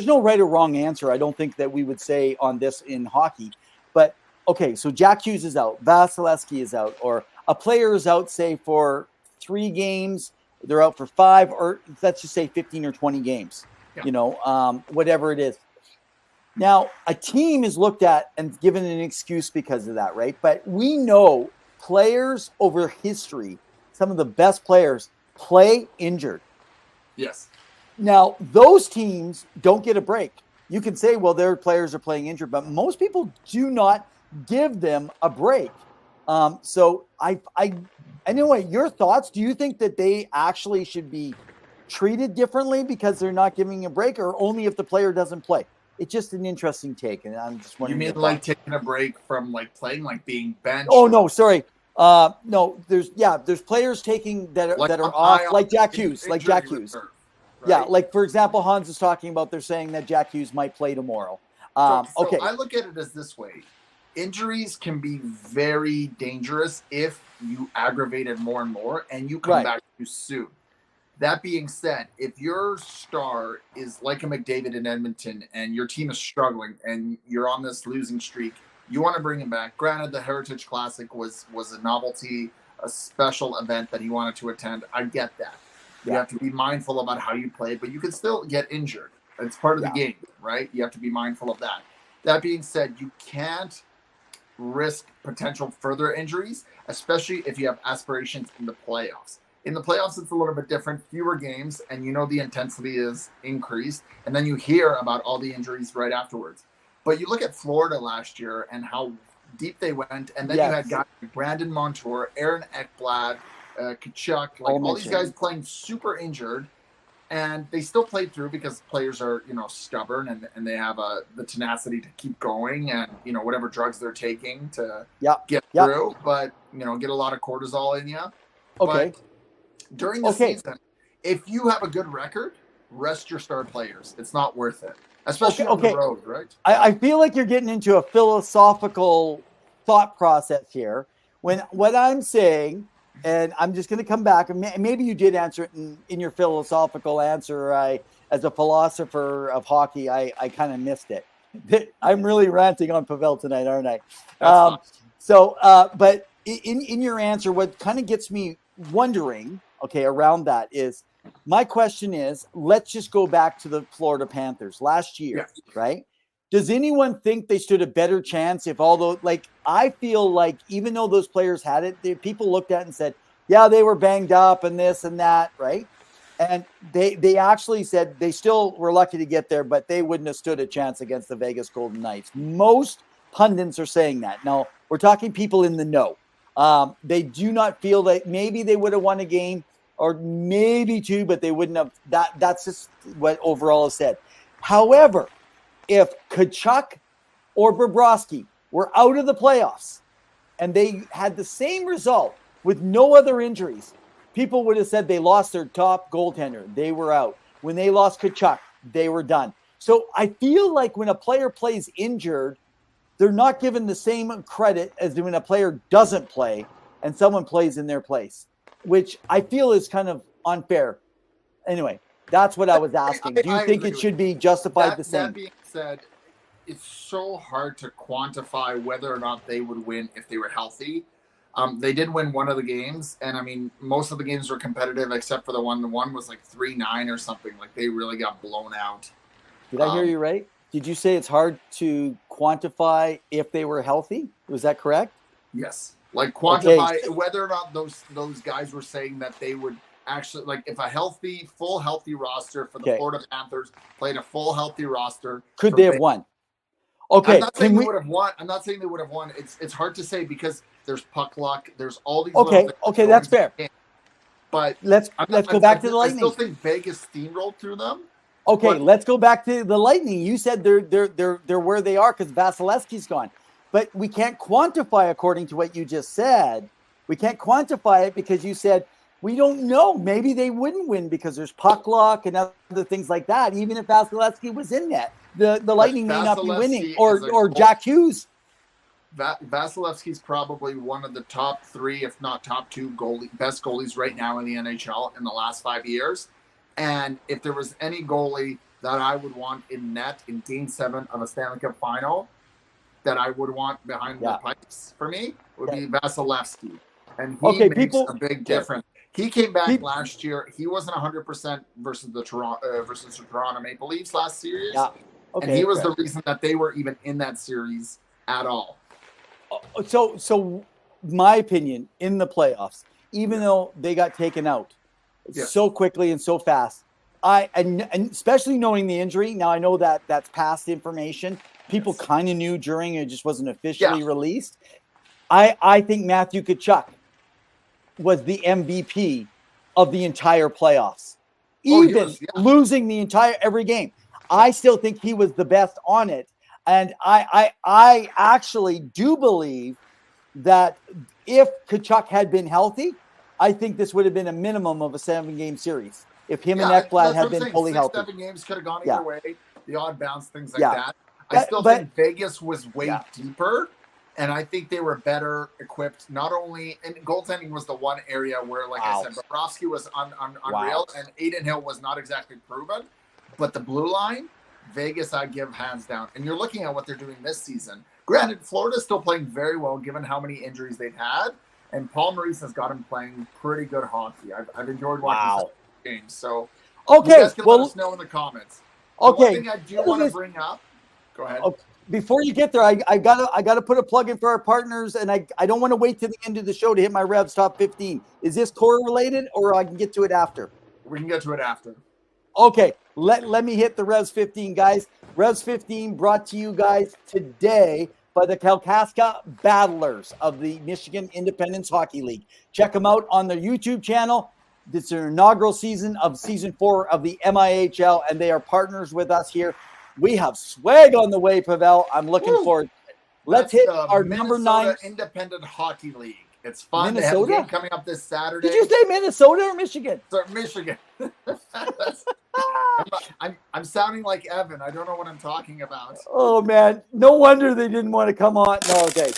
no right or wrong answer. I don't think that we would say on this in hockey, but okay. So Jack Hughes is out. Vasilevsky is out, or a player is out, say for 3 games. They're out for 5, or let's just say 15 or 20 games, whatever it is. Now, a team is looked at and given an excuse because of that, right? But we know players over history, some of the best players play injured. Yes. Now, those teams don't get a break. You can say, well, their players are playing injured, but most people do not give them a break. So anyway, your thoughts? Do you think that they actually should be treated differently because they're not giving a break, or only if the player doesn't play? It's just an interesting take, and I'm just wondering. You mean like taking a break from like playing, like being benched? Oh no, sorry. No, there's players taking that are off, like Jack Hughes, Right? Yeah, like for example, Hans is talking about. They're saying that Jack Hughes might play tomorrow. Okay, I look at it as this way: injuries can be very dangerous if you aggravate it more and more, and you come back too soon. That being said, if your star is like a McDavid in Edmonton and your team is struggling and you're on this losing streak, you want to bring him back. Granted, the Heritage Classic was a novelty, a special event that he wanted to attend. I get that. You have to be mindful about how you play, but you can still get injured. It's part of the game, right? You have to be mindful of that. That being said, you can't risk potential further injuries, especially if you have aspirations in the playoffs. In the playoffs, it's a little bit different, fewer games, and the intensity is increased, and then you hear about all the injuries right afterwards. But you look at Florida last year and how deep they went, and then you had guys like Brandon Montour, Aaron Ekblad, Kachuk, all these guys playing super injured, and they still played through because players are, stubborn and they have the tenacity to keep going and, whatever drugs they're taking to get through, but, get a lot of cortisol in you. Okay. But during the season, if you have a good record, rest your star players. It's not worth it, especially on the road, right? I feel like you're getting into a philosophical thought process here. When what I'm saying, and I'm just going to come back, and maybe you did answer it in your philosophical answer. As a philosopher of hockey, I kind of missed it. I'm really ranting on Pawel tonight, aren't I? But in your answer, what kind of gets me wondering, around that is, my question is, let's just go back to the Florida Panthers last year, right? Does anyone think they stood a better chance if I feel like even though those players had it, people looked at it and said, yeah, they were banged up and this and that, right? And they actually said they still were lucky to get there, but they wouldn't have stood a chance against the Vegas Golden Knights. Most pundits are saying that. Now, we're talking people in the know. They do not feel that maybe they would have won a game or maybe two, but they wouldn't have. That's just what overall is said. However, if Tkachuk or Bobrovsky were out of the playoffs and they had the same result with no other injuries, people would have said they lost their top goaltender. They were out. When they lost Tkachuk, they were done. So I feel like when a player plays injured, they're not given the same credit as when a player doesn't play and someone plays in their place, which I feel is kind of unfair. Anyway, that's what I was asking. Do you think it should be justified the same? That being said, it's so hard to quantify whether or not they would win if they were healthy. They did win one of the games, and I mean, most of the games were competitive except for the one. The one was like 3-9 or something. Like they really got blown out. Did I hear you right? Did you say it's hard to quantify if they were healthy? Was that correct? Yes. Like quantify whether or not those guys were saying that they would actually, like, if a full healthy roster for the Florida Panthers played a full healthy roster, could they have won? Okay. I'm not saying they would have won. I'm not saying they would have won. It's hard to say because there's puck luck. There's all these. Okay, that's fair. But let's go back to the Lightning. I still think Vegas steamrolled through them. Okay, let's go back to the Lightning. You said they're where they are because Vasilevsky's gone, but we can't quantify according to what you just said. We can't quantify it because you said we don't know. Maybe they wouldn't win because there's puck luck and other things like that. Even if Vasilevsky was in net, the Lightning may not be winning, or Jack Hughes. Vasilevsky's probably one of the top 3, if not top 2 best goalies right now in the NHL in the last 5 years. And if there was any goalie that I would want in net in Game 7 of a Stanley Cup final that I would want behind the pipes for me would be Vasilevsky. And he makes a big difference. He came back last year. He wasn't 100% versus the Toronto Maple Leafs last series. Yeah. Okay, and he was the reason that they were even in that series at all. So my opinion, in the playoffs, even though they got taken out so quickly and so fast, and especially knowing the injury, now I know that that's past information. People kind of knew during, it just wasn't officially released. I think Matthew Tkachuk was the MVP of the entire playoffs, even losing the entire every game. I still think he was the best on it. And I actually do believe that if Tkachuk had been healthy, I think this would have been a minimum of a 7-game series. If him and Ekblad had been fully healthy. 7 games could have gone either way. The odd bounce, things like that. I still think Vegas was way deeper. And I think they were better equipped. Not only, and goaltending was the one area where, like I said, Bobrovsky was unreal, and Adin Hill was not exactly proven. But the blue line, Vegas, I give hands down. And you're looking at what they're doing this season. Granted, Florida's still playing very well given how many injuries they've had. And Paul Maurice has got him playing pretty good hockey. I've enjoyed watching his games. So you guys can let us know in the comments. One thing I do want to bring up. Go ahead. Before you get there, I gotta put a plug in for our partners, and I don't want to wait to the end of the show to hit my Revs top 15. Is this core related, or I can get to it after? We can get to it after. Okay, let me hit the Revs 15, guys. Revs 15 brought to you guys today by the Kalkaska Battlers of the Michigan Independence Hockey League. Check them out on their YouTube channel. It's their inaugural season of season 4 of the MIHL, and they are partners with us here. We have swag on the way, Pawel. I'm looking forward to it. Let's hit our number 9. Independent Hockey League. It's fun. Minnesota? They have a game coming up this Saturday. Did you say Minnesota or Michigan? Sorry, Michigan. I'm sounding like Evan. I don't know what I'm talking about. Oh, man. No wonder they didn't want to come on. No, okay.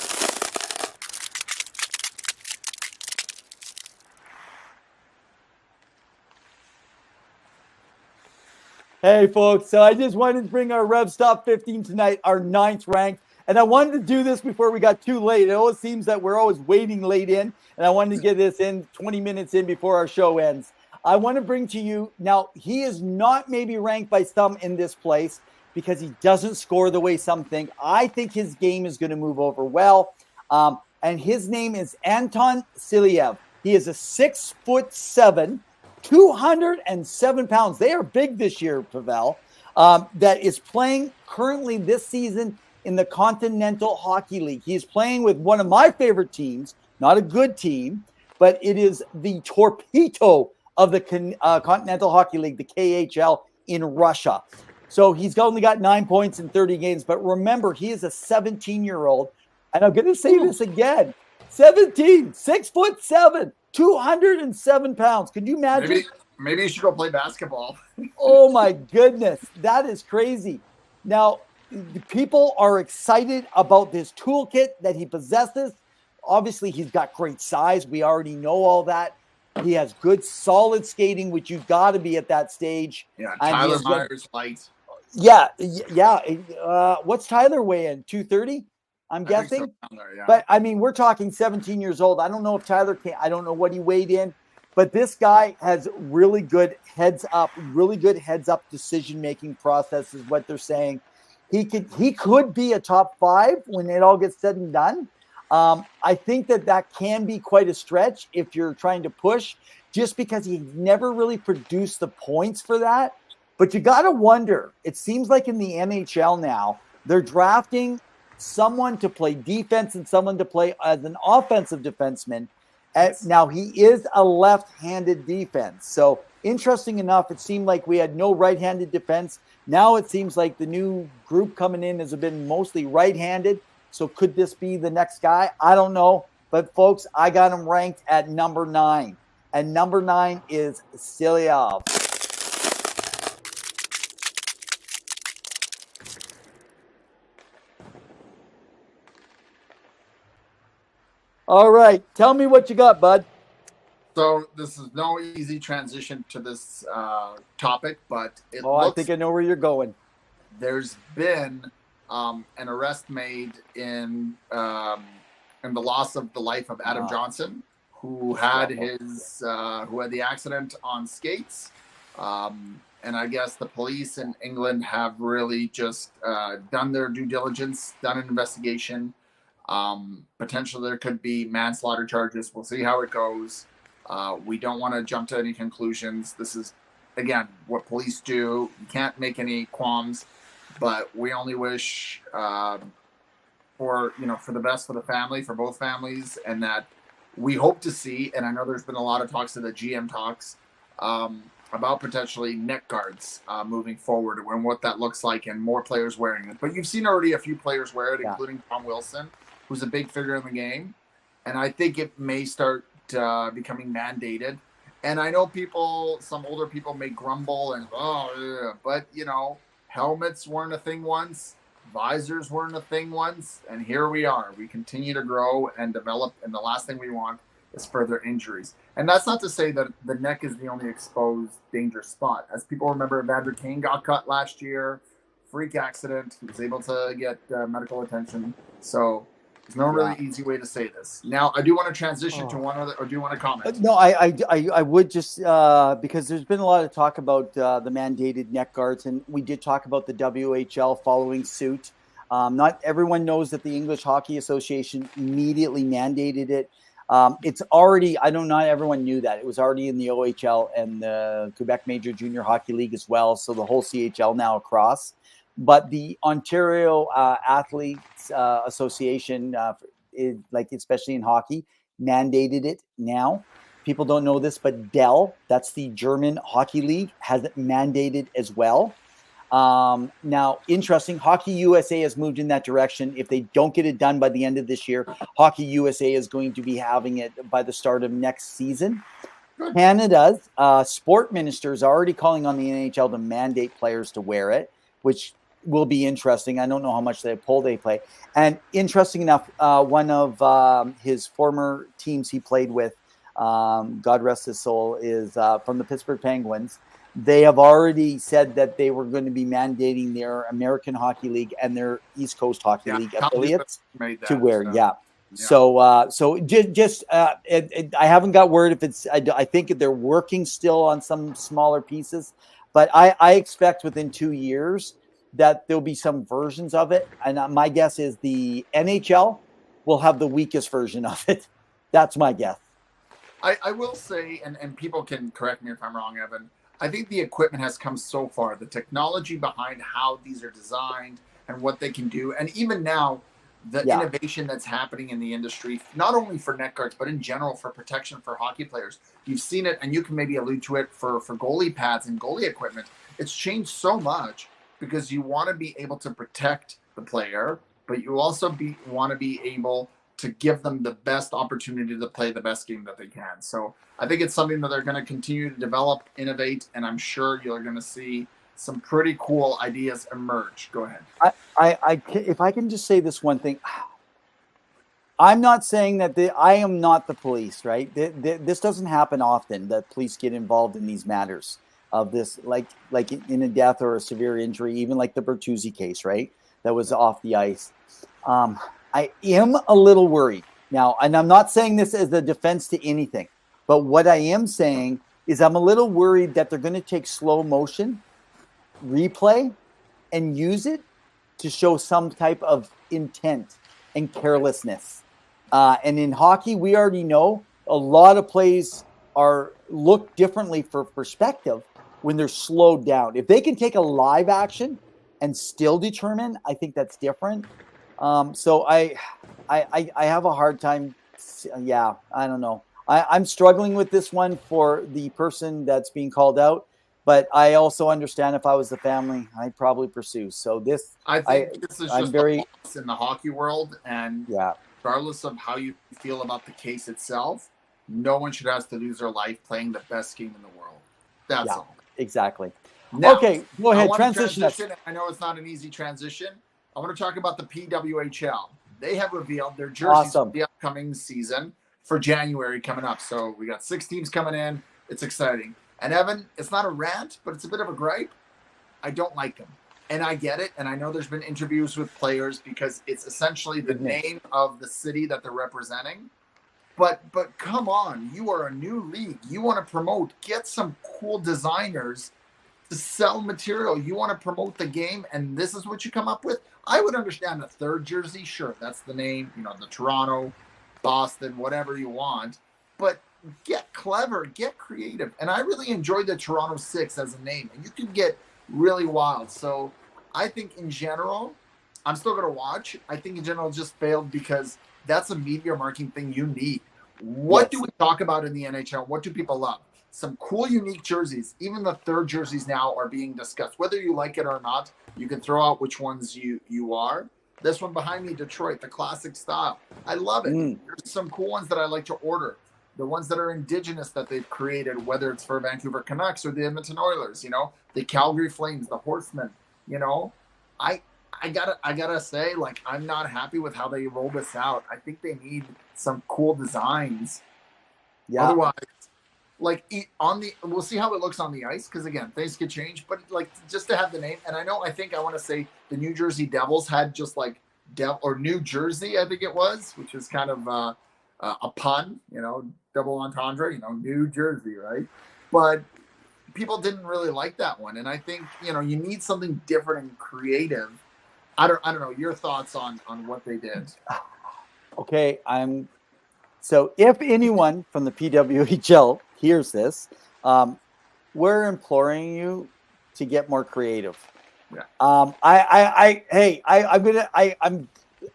Hey, folks. So I just wanted to bring our Revs Top 15 tonight, our 9th ranked. And I wanted to do this before we got too late. It always seems that we're always waiting late in. And I wanted to get this in 20 minutes in before our show ends. I want to bring to you, now, he is not maybe ranked by some in this place because he doesn't score the way some think. I think his game is going to move over well. And his name is Anton Siliev. He is a 6'7", 207 pounds. They are big this year, Pawel. That is playing currently this season in the Continental Hockey League. He's playing with one of my favorite teams, not a good team, but it is the torpedo of the Continental Hockey League, the KHL in Russia. So he's only got 9 points in 30 games. But remember, he is a 17-year-old. And I'm going to say this again. 17, 6'7", 207 pounds. Could you imagine? Maybe you should go play basketball. Oh, my goodness. That is crazy. Now, people are excited about this toolkit that he possesses. Obviously, he's got great size. We already know all that. He has good, solid skating, which you've got to be at that stage. Yeah, Tyler Myers light. Yeah. What's Tyler weigh in? 230? I'm guessing. So, yeah. But, I mean, we're talking 17 years old. I don't know if Tyler can. I don't know what he weighed in. But this guy has really good heads up decision-making process is what they're saying. He could be a top 5 when it all gets said and done. I think that can be quite a stretch if you're trying to push, just because he never really produced the points for that. But you got to wonder, it seems like in the NHL now, they're drafting someone to play defense and someone to play as an offensive defenseman. Now, he is a left-handed defense. So, interesting enough, it seemed like we had no right-handed defense. Now it seems like the new group coming in has been mostly right-handed. So could this be the next guy? I don't know. But, folks, I got him ranked at number 9. And number 9 is Silyav. All right. Tell me what you got, bud. So this is no easy transition to this topic, but I think I know where you're going. There's been an arrest made in the loss of the life of Adam Johnson, who had the accident on skates. And I guess the police in England have really just done their due diligence, done an investigation. Potentially there could be manslaughter charges. We'll see how it goes. We don't want to jump to any conclusions. This is, again, what police do. You can't make any qualms, but we only wish for the best for the family, for both families, and that we hope to see, and I know there's been a lot of talks to the GM talks about potentially neck guards moving forward and what that looks like, and more players wearing it. But you've seen already a few players wear it, including Tom Wilson, who's a big figure in the game. And I think it may start becoming mandated. And I know some older people may grumble and, but, helmets weren't a thing once. Visors weren't a thing once. And here we are. We continue to grow and develop. And the last thing we want is further injuries. And that's not to say that the neck is the only exposed danger spot. As people remember, Evander Kane got cut last year. Freak accident. He was able to get medical attention. So there's no really easy way to say this. Now, I do want to transition to one other, or do you want to comment? No, I would just, because there's been a lot of talk about the mandated neck guards, and we did talk about the WHL following suit. Not everyone knows that the English Hockey Association immediately mandated it. It's already, not everyone knew that. It was already in the OHL and the Quebec Major Junior Hockey League as well, so the whole CHL now across. But the Ontario Athletes Association, especially in hockey, mandated it now. People don't know this, but Dell, that's the German Hockey League, has it mandated as well. Now, interesting, Hockey USA has moved in that direction. If they don't get it done by the end of this year, Hockey USA is going to be having it by the start of next season. Canada's sport minister is already calling on the NHL to mandate players to wear it, which will be interesting. I don't know how much they play. And interesting enough, one of his former teams he played with, God rest his soul, is from the Pittsburgh Penguins. They have already said that they were going to be mandating their American Hockey League and their East Coast Hockey League affiliates to wear. So I haven't got word if it's. I think they're working still on some smaller pieces, but I expect within 2 years that there'll be some versions of it. And my guess is the NHL will have the weakest version of it. That's my guess. I will say, and people can correct me if I'm wrong, Evan, I think the equipment has come so far. The technology behind how these are designed and what they can do. And even now, the innovation that's happening in the industry, not only for net guards, but in general for protection for hockey players. You've seen it, and you can maybe allude to it for goalie pads and goalie equipment. It's changed so much because you want to be able to protect the player, but you also want to be able to give them the best opportunity to play the best game that they can. So I think it's something that they're going to continue to develop, innovate, and I'm sure you're going to see some pretty cool ideas emerge. Go ahead. If I can just say this one thing, I'm not saying that I am not the police, right? This doesn't happen often that police get involved in these matters of this, like in a death or a severe injury, even like the Bertuzzi case, right? That was off the ice. I am a little worried now, and I'm not saying this as a defense to anything, but what I am saying is I'm a little worried that they're going to take slow motion replay and use it to show some type of intent and carelessness. And in hockey, we already know a lot of plays look differently for perspective when they're slowed down. If they can take a live action and still determine, I think that's different. So I have a hard time. Yeah, I don't know. I'm struggling with this one for the person that's being called out, but I also understand if I was the family, I'd probably pursue. So this, I think this is I'm just very in the hockey world, and regardless of how you feel about the case itself, no one should have to lose their life playing the best game in the world. That's all. Exactly. Now, okay, go ahead. Transition. I know it's not an easy transition. I want to talk about the PWHL. They have revealed their jerseys for the upcoming season for January coming up. So we got 6 teams coming in. It's exciting. And Evan, it's not a rant, but it's a bit of a gripe. I don't like them. And I get it. And I know there's been interviews with players because it's essentially the name of the city that they're representing. But come on, you are a new league. You want to promote, get some cool designers to sell material. You want to promote the game, and this is what you come up with. I would understand a third jersey. Sure, that's the name, the Toronto, Boston, whatever you want. But get clever, get creative. And I really enjoyed the Toronto 6 as a name, and you can get really wild. So I think in general, I'm still going to watch. I think in general it just failed because that's a media marketing thing you need. What do we talk about in the NHL? What do people love? Some cool, unique jerseys. Even the third jerseys now are being discussed. Whether you like it or not, you can throw out which ones you are. This one behind me, Detroit, the classic style. I love it. There's some cool ones that I like to order. The ones that are indigenous that they've created, whether it's for Vancouver Canucks or the Edmonton Oilers, the Calgary Flames, the Horsemen, I gotta say, I'm not happy with how they roll this out. I think they need some cool designs. Yeah. Otherwise, we'll see how it looks on the ice, because again, things could change. But just to have the name, and I want to say the New Jersey Devils had just or New Jersey, I think it was, which is kind of a pun, double entendre, New Jersey, right? But people didn't really like that one, and I think you need something different and creative. I don't know your thoughts on what they did. Okay, so if anyone from the PWHL hears this, we're imploring you to get more creative. Yeah.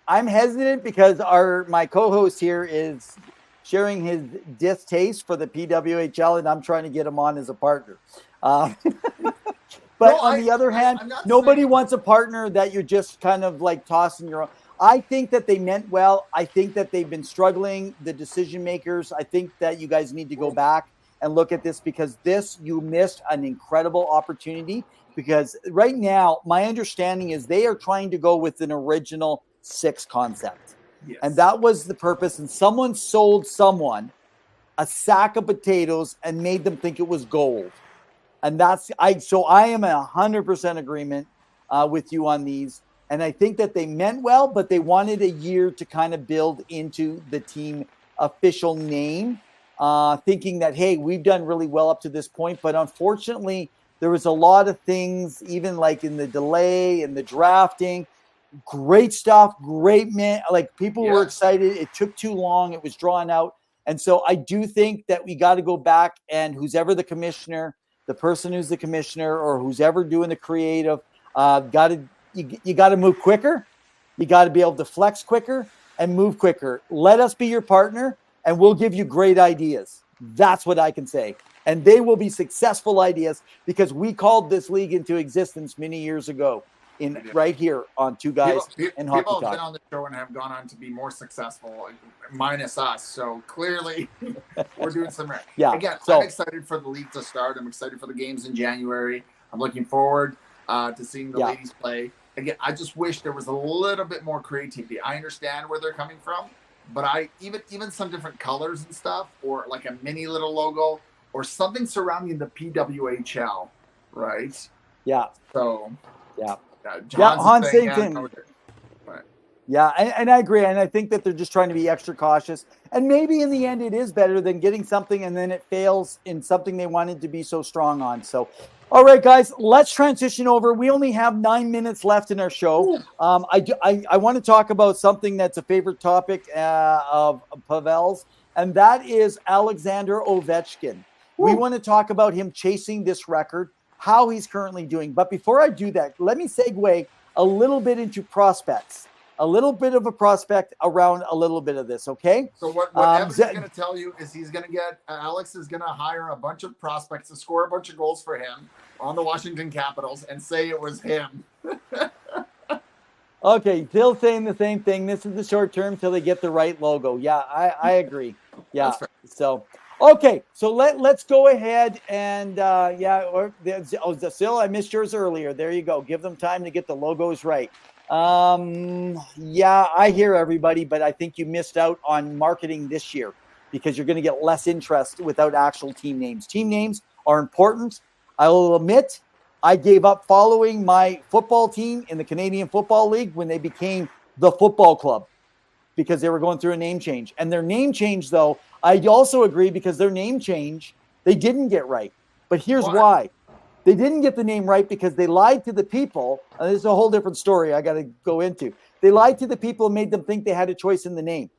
I'm hesitant because my co-host here is sharing his distaste for the PWHL, and I'm trying to get him on as a partner. But on the other hand, nobody wants a partner that you're just kind of tossing your own. I think that they meant well. I think that they've been struggling, the decision makers. I think that you guys need to go back and look at this, because you missed an incredible opportunity, because right now, my understanding is they are trying to go with an original 6 concept. Yes. And that was the purpose. And someone sold someone a sack of potatoes and made them think it was gold. And so I am 100% agreement with you on these. And I think that they meant well, but they wanted a year to kind of build into the team official name, thinking that, hey, we've done really well up to this point. But unfortunately, there was a lot of things, even in the delay and the drafting, great stuff, great man. People were excited. It took too long. It was drawn out. And so I do think that we got to go back, and who's ever the commissioner, the person who's the commissioner, or who's ever doing the creative, you got to move quicker. You got to be able to flex quicker and move quicker. Let us be your partner, and we'll give you great ideas. That's what I can say. And they will be successful ideas, because we called this league into existence many years ago right here on Two Guys and Hockey People have Talk. been on the show and have gone on to be more successful, minus us. So clearly we're doing some right. Yeah. Again, So, I'm excited for the league to start. I'm excited for the games in January. I'm looking forward to seeing the ladies play. Again, I just wish there was a little bit more creativity. I understand where they're coming from, but even some different colors and stuff, or like a mini little logo, or something surrounding the PWHL, right? Yeah. So, yeah. John's same thing. Right. Yeah, and I agree. And I think that they're just trying to be extra cautious. And maybe in the end, it is better than getting something and then it fails in something they wanted to be so strong on. So, all right, guys, let's transition over. We only have 9 minutes left in our show. I want to talk about something that's a favorite topic of Pawel's, and that is Alexander Ovechkin. We want to talk about him chasing this record, how he's currently doing. But before I do that, let me segue a little bit into prospects, a little bit of a prospect around a little bit of this, okay? So what Evan's going to tell you is he's going to get, Alex is going to hire a bunch of prospects to score a bunch of goals for him on the Washington Capitals and say it was him. Okay, still saying the same thing. This is the short term till they get the right logo. Yeah, I agree. Yeah, so... Okay, so let's go ahead and Sil, I missed yours earlier. There you go. Give them time to get the logos right. Yeah, I hear everybody, but I think you missed out on marketing this year because you're going to get less interest without actual team names. Team names are important. I will admit I gave up following my football team in the Canadian Football League when they became the football club because they were going through a name change. And their name change, though, I also agree because their name change, they didn't get right. But here's why. They didn't get the name right because they lied to the people. And this is a whole different story I got to go into. They lied to the people and made them think they had a choice in the name.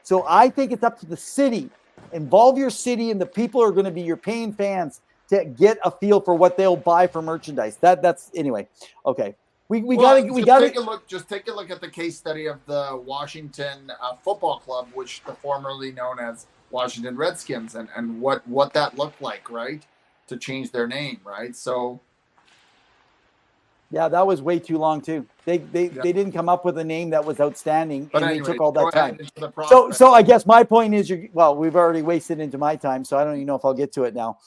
So I think it's up to the city. Involve your city, and the people are going to be your paying fans to get a feel for what they'll buy for merchandise. That's anyway. Okay. We got to just take a look at the case study of the Washington Football Club, which the formerly known as Washington Redskins, and what that looked like, right, to change their name, right? So yeah, that was way too long too. They didn't come up with a name that was outstanding, but and anyway, they took all that time. So I guess my point is, we've already wasted into my time, so I don't even know if I'll get to it now.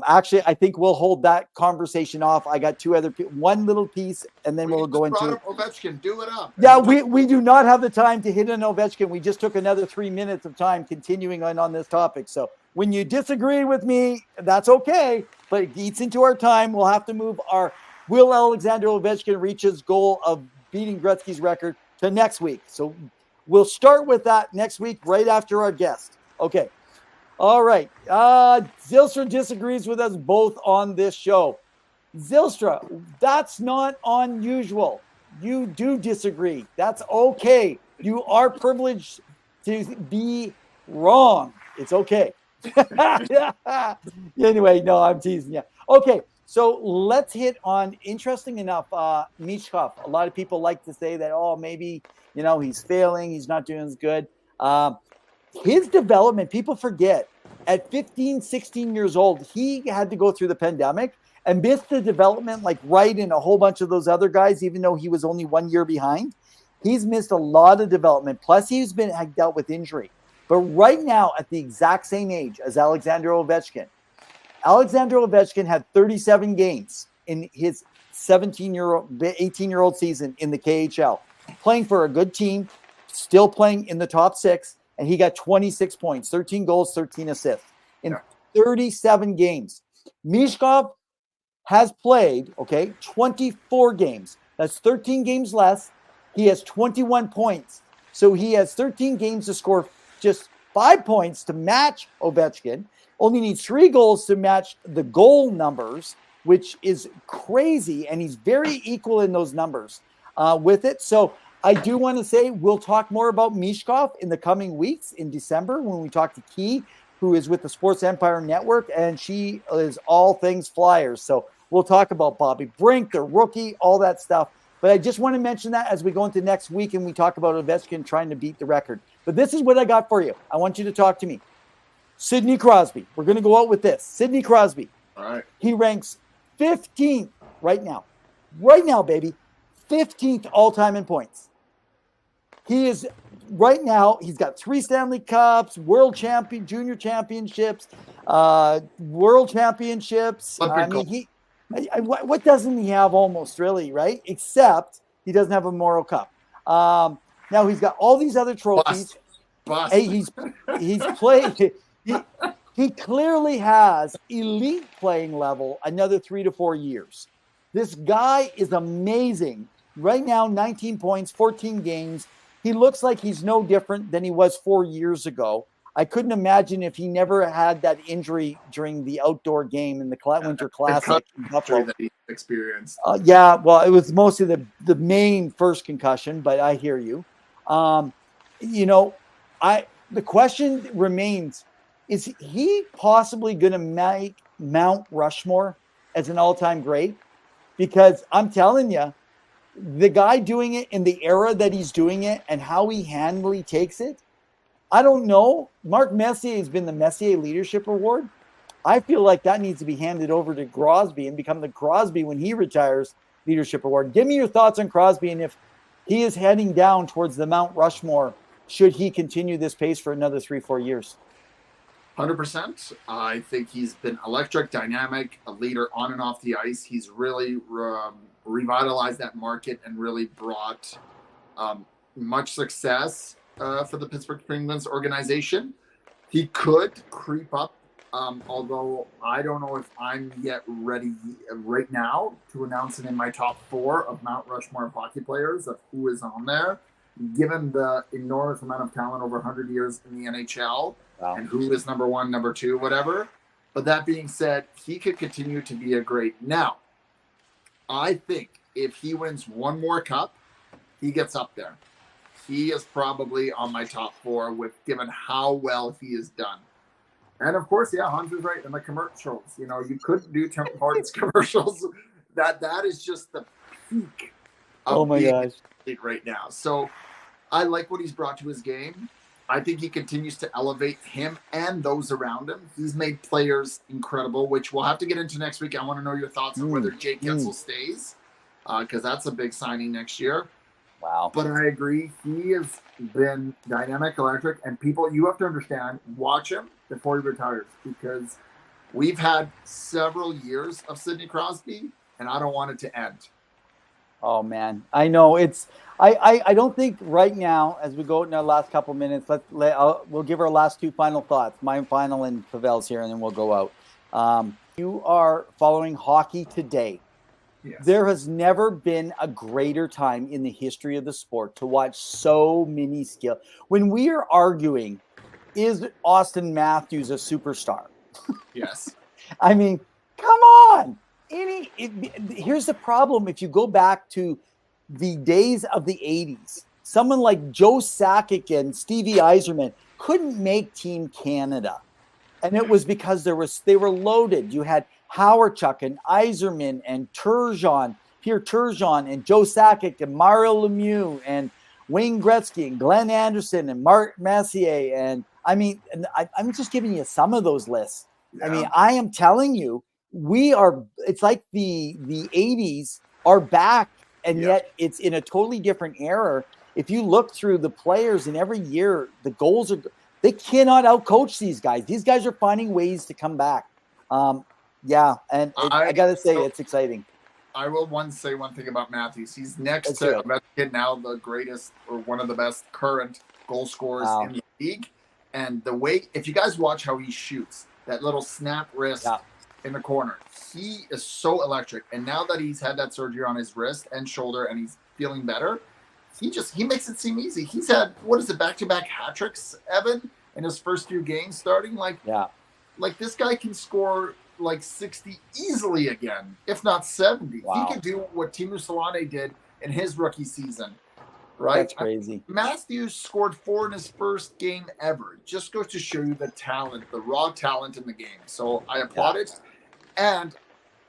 Actually, I think we'll hold that conversation off. I got two other one little piece, and then we'll go into it. Ovechkin, do it up. Yeah, we do not have the time to hit an Ovechkin. We just took another 3 minutes of time continuing on this topic. So when you disagree with me, that's okay, but it eats into our time. We'll have to move our will Alexander Ovechkin reach his goal of beating Gretzky's record to next week. So we'll start with that next week right after our guest. Okay. All right. Zylstra disagrees with us both on this show. Zylstra, that's not unusual. You do disagree. That's okay. You are privileged to be wrong. It's okay. Anyway, no, I'm teasing you. Okay. So let's hit on, interesting enough, Mishkov. A lot of people like to say that, maybe, he's failing. He's not doing as good. His development, people forget, at 15, 16 years old, he had to go through the pandemic and missed the development like Wright and a whole bunch of those other guys, even though he was only 1 year behind. He's missed a lot of development. Plus, had dealt with injury. But right now, at the exact same age as Alexander Ovechkin had 37 games in his 18-year-old season in the KHL, playing for a good team, still playing in the top six, and he got 26 points, 13 goals, 13 assists in 37 games. Mishkov has played, 24 games. That's 13 games less. He has 21 points. So he has 13 games to score just 5 points to match Ovechkin. Only needs 3 goals to match the goal numbers, which is crazy. And he's very equal in those numbers with it. So I do want to say we'll talk more about Mishkov in the coming weeks in December when we talk to Key, who is with the Sports Empire Network, and she is all things Flyers. So we'll talk about Bobby Brink, their rookie, all that stuff. But I just want to mention that as we go into next week and we talk about Ovechkin trying to beat the record. But this is what I got for you. I want you to talk to me. Sidney Crosby. We're going to go out with this. Sidney Crosby. All right. He ranks 15th right now. Right now, baby. 15th all-time in points. He is right now, he's got 3 Stanley Cups, world champion, junior championships, world championships. I mean, what doesn't he have almost really, right? Except he doesn't have a Memorial Cup. Now he's got all these other trophies. Bust. Hey, he's played. He clearly has elite playing level another 3 to 4 years. This guy is amazing. Right now, 19 points, 14 games. He looks like he's no different than he was 4 years ago. I couldn't imagine if he never had that injury during the outdoor game in the Winter Classic in Buffalo. That he experienced. Yeah, well, it was mostly the main first concussion, but I hear you. The question remains, is he possibly going to make Mount Rushmore as an all-time great? Because I'm telling you, the guy doing it in the era that he's doing it and how he handily takes it, I don't know. Mark Messier has been the Messier Leadership Award. I feel like that needs to be handed over to Crosby and become the Crosby when he retires Leadership Award. Give me your thoughts on Crosby and if he is heading down towards the Mount Rushmore, should he continue this pace for another 3-4 years? 100%. I think he's been electric, dynamic, a leader on and off the ice. He's really revitalized that market and really brought much success for the Pittsburgh Penguins organization. He could creep up, although I don't know if I'm yet ready right now to announce it in my top 4 of Mount Rushmore of hockey players of who is on there, given the enormous amount of talent over 100 years in the NHL. Wow. And who is number 1, number 2, whatever. But that being said, he could continue to be a great. Now, I think if he wins one more cup, he gets up there. He is probably on my top 4 given how well he has done. And of course, yeah, Hans is right. And the commercials, you couldn't do Tim Hortons commercials. That is just the peak of being right now. So I like what he's brought to his game. I think he continues to elevate him and those around him. He's made players incredible, which we'll have to get into next week. I want to know your thoughts on whether Jake Gensel stays, because that's a big signing next year. Wow. But I agree. He has been dynamic, electric, and people, you have to understand, watch him before he retires, because we've had several years of Sidney Crosby, and I don't want it to end. Oh, man. I know. I don't think right now, as we go in our last couple minutes, we'll give our last 2 final thoughts, my final and Pavel's here, and then we'll go out. You are following Hockey Today. Yes. There has never been a greater time in the history of the sport to watch so many skill. When we are arguing, is Austin Matthews a superstar? Yes. I mean, come on. Here's the problem. If you go back to the days of the 80s, someone like Joe Sakic and Stevie Yzerman couldn't make Team Canada. And it was because they were loaded. You had Howardchuk and Yzerman and Pierre Turgeon and Joe Sakic and Mario Lemieux and Wayne Gretzky and Glenn Anderson and Mark Messier. And I'm just giving you some of those lists. Yeah. I mean, I am telling you, it's like the 80s are back, and yet it's in a totally different era. If you look through the players, and every year the goals they cannot outcoach these guys. These guys are finding ways to come back. I got to say, it's exciting. I will say one thing about Matthews. He's next to Ovechkin, now the greatest or one of the best current goal scorers in the league. And the way, if you guys watch how he shoots, that little snap wrist in the corner, he is so electric. And now that he's had that surgery on his wrist and shoulder and he's feeling better, he makes it seem easy. He's had, back-to-back hat tricks, Evan, in his first few games starting. Like this guy can score like 60 easily again, if not 70. Wow. He can do what Teemu Selanne did in his rookie season. right? That's crazy. Matthews scored 4 in his first game ever. It just goes to show you the talent, the raw talent in the game. So I applaud it. And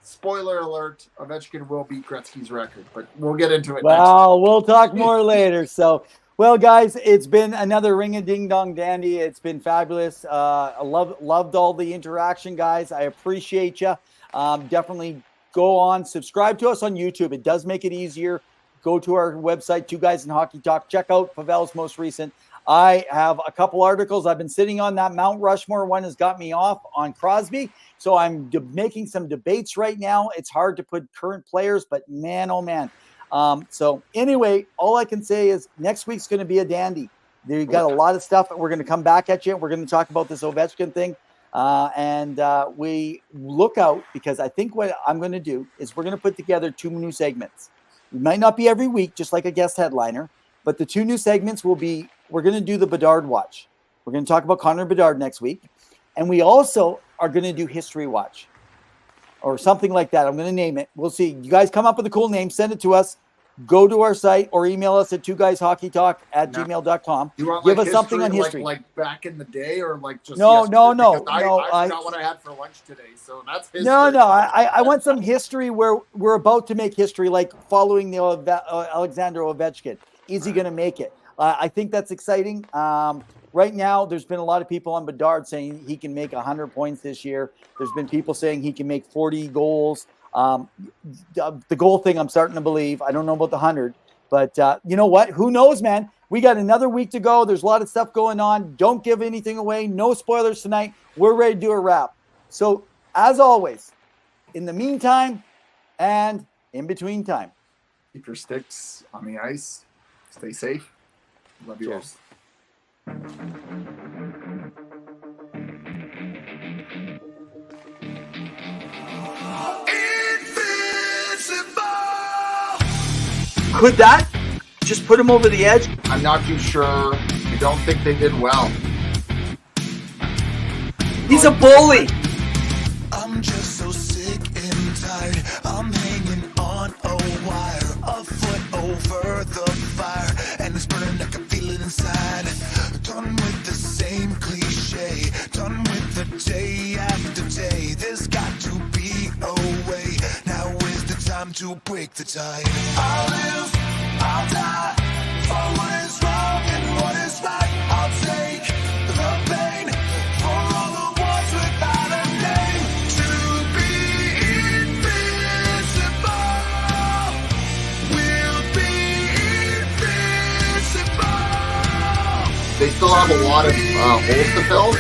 spoiler alert, Ovechkin will beat Gretzky's record, but we'll get into it Well, we'll talk more later. So, well, guys, it's been another ring-a-ding-dong dandy. It's been fabulous. I loved all the interaction, guys. I appreciate you. Definitely go on, subscribe to us on YouTube. It does make it easier. Go to our website, Two Guys in Hockey Talk. Check out Pawel's most recent. I have a couple articles. I've been sitting on that Mount Rushmore one has got me off on Crosby. So I'm making some debates right now. It's hard to put current players, but man, oh man. So anyway, all I can say is next week's going to be a dandy. You got a lot of stuff. We're going to come back at you. We're going to talk about this Ovechkin thing. And we look out, because I think what I'm going to do is we're going to put together 2 new segments. It might not be every week, just like a guest headliner, but the 2 new segments will be, we're going to do the Bedard Watch. We're going to talk about Connor Bedard next week. And we also are going to do History Watch or something like that. I'm going to name it. We'll see. You guys come up with a cool name, send it to us. Go to our site or email us at twoguyshockeytalk@gmail.com. Give us something on history. Like back in the day, or like just no. I forgot what I had for lunch today, so that's history. No. I want some history where we're about to make history, like following the Alexander Ovechkin. Is he going to make it? I think that's exciting. Right now, there's been a lot of people on Bedard saying he can make 100 points this year. There's been people saying he can make 40 goals. The goal thing, I'm starting to believe. I don't know about the 100, but you know what? Who knows, man? We got another week to go. There's a lot of stuff going on. Don't give anything away. No spoilers tonight. We're ready to do a wrap. So, as always, in the meantime and in between time, keep your sticks on the ice. Stay safe. Love you all. Could that just put him over the edge? I'm not too sure. I don't think they did well. He's a bully. I'm just so sick and tired. I'm hanging on a wire, a foot over the fire, and it's burning. I can feel it inside. Done with the same cliche, done with the day after day. There's got to be a way. Now is the time to break the tie. I'll live, I'll die for what is wrong and what is right. I'll take the pain for all the ones without a name. To be invincible, we'll be invincible. They still have a lot of holes to fill.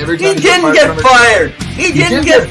He didn't get fired. He didn't get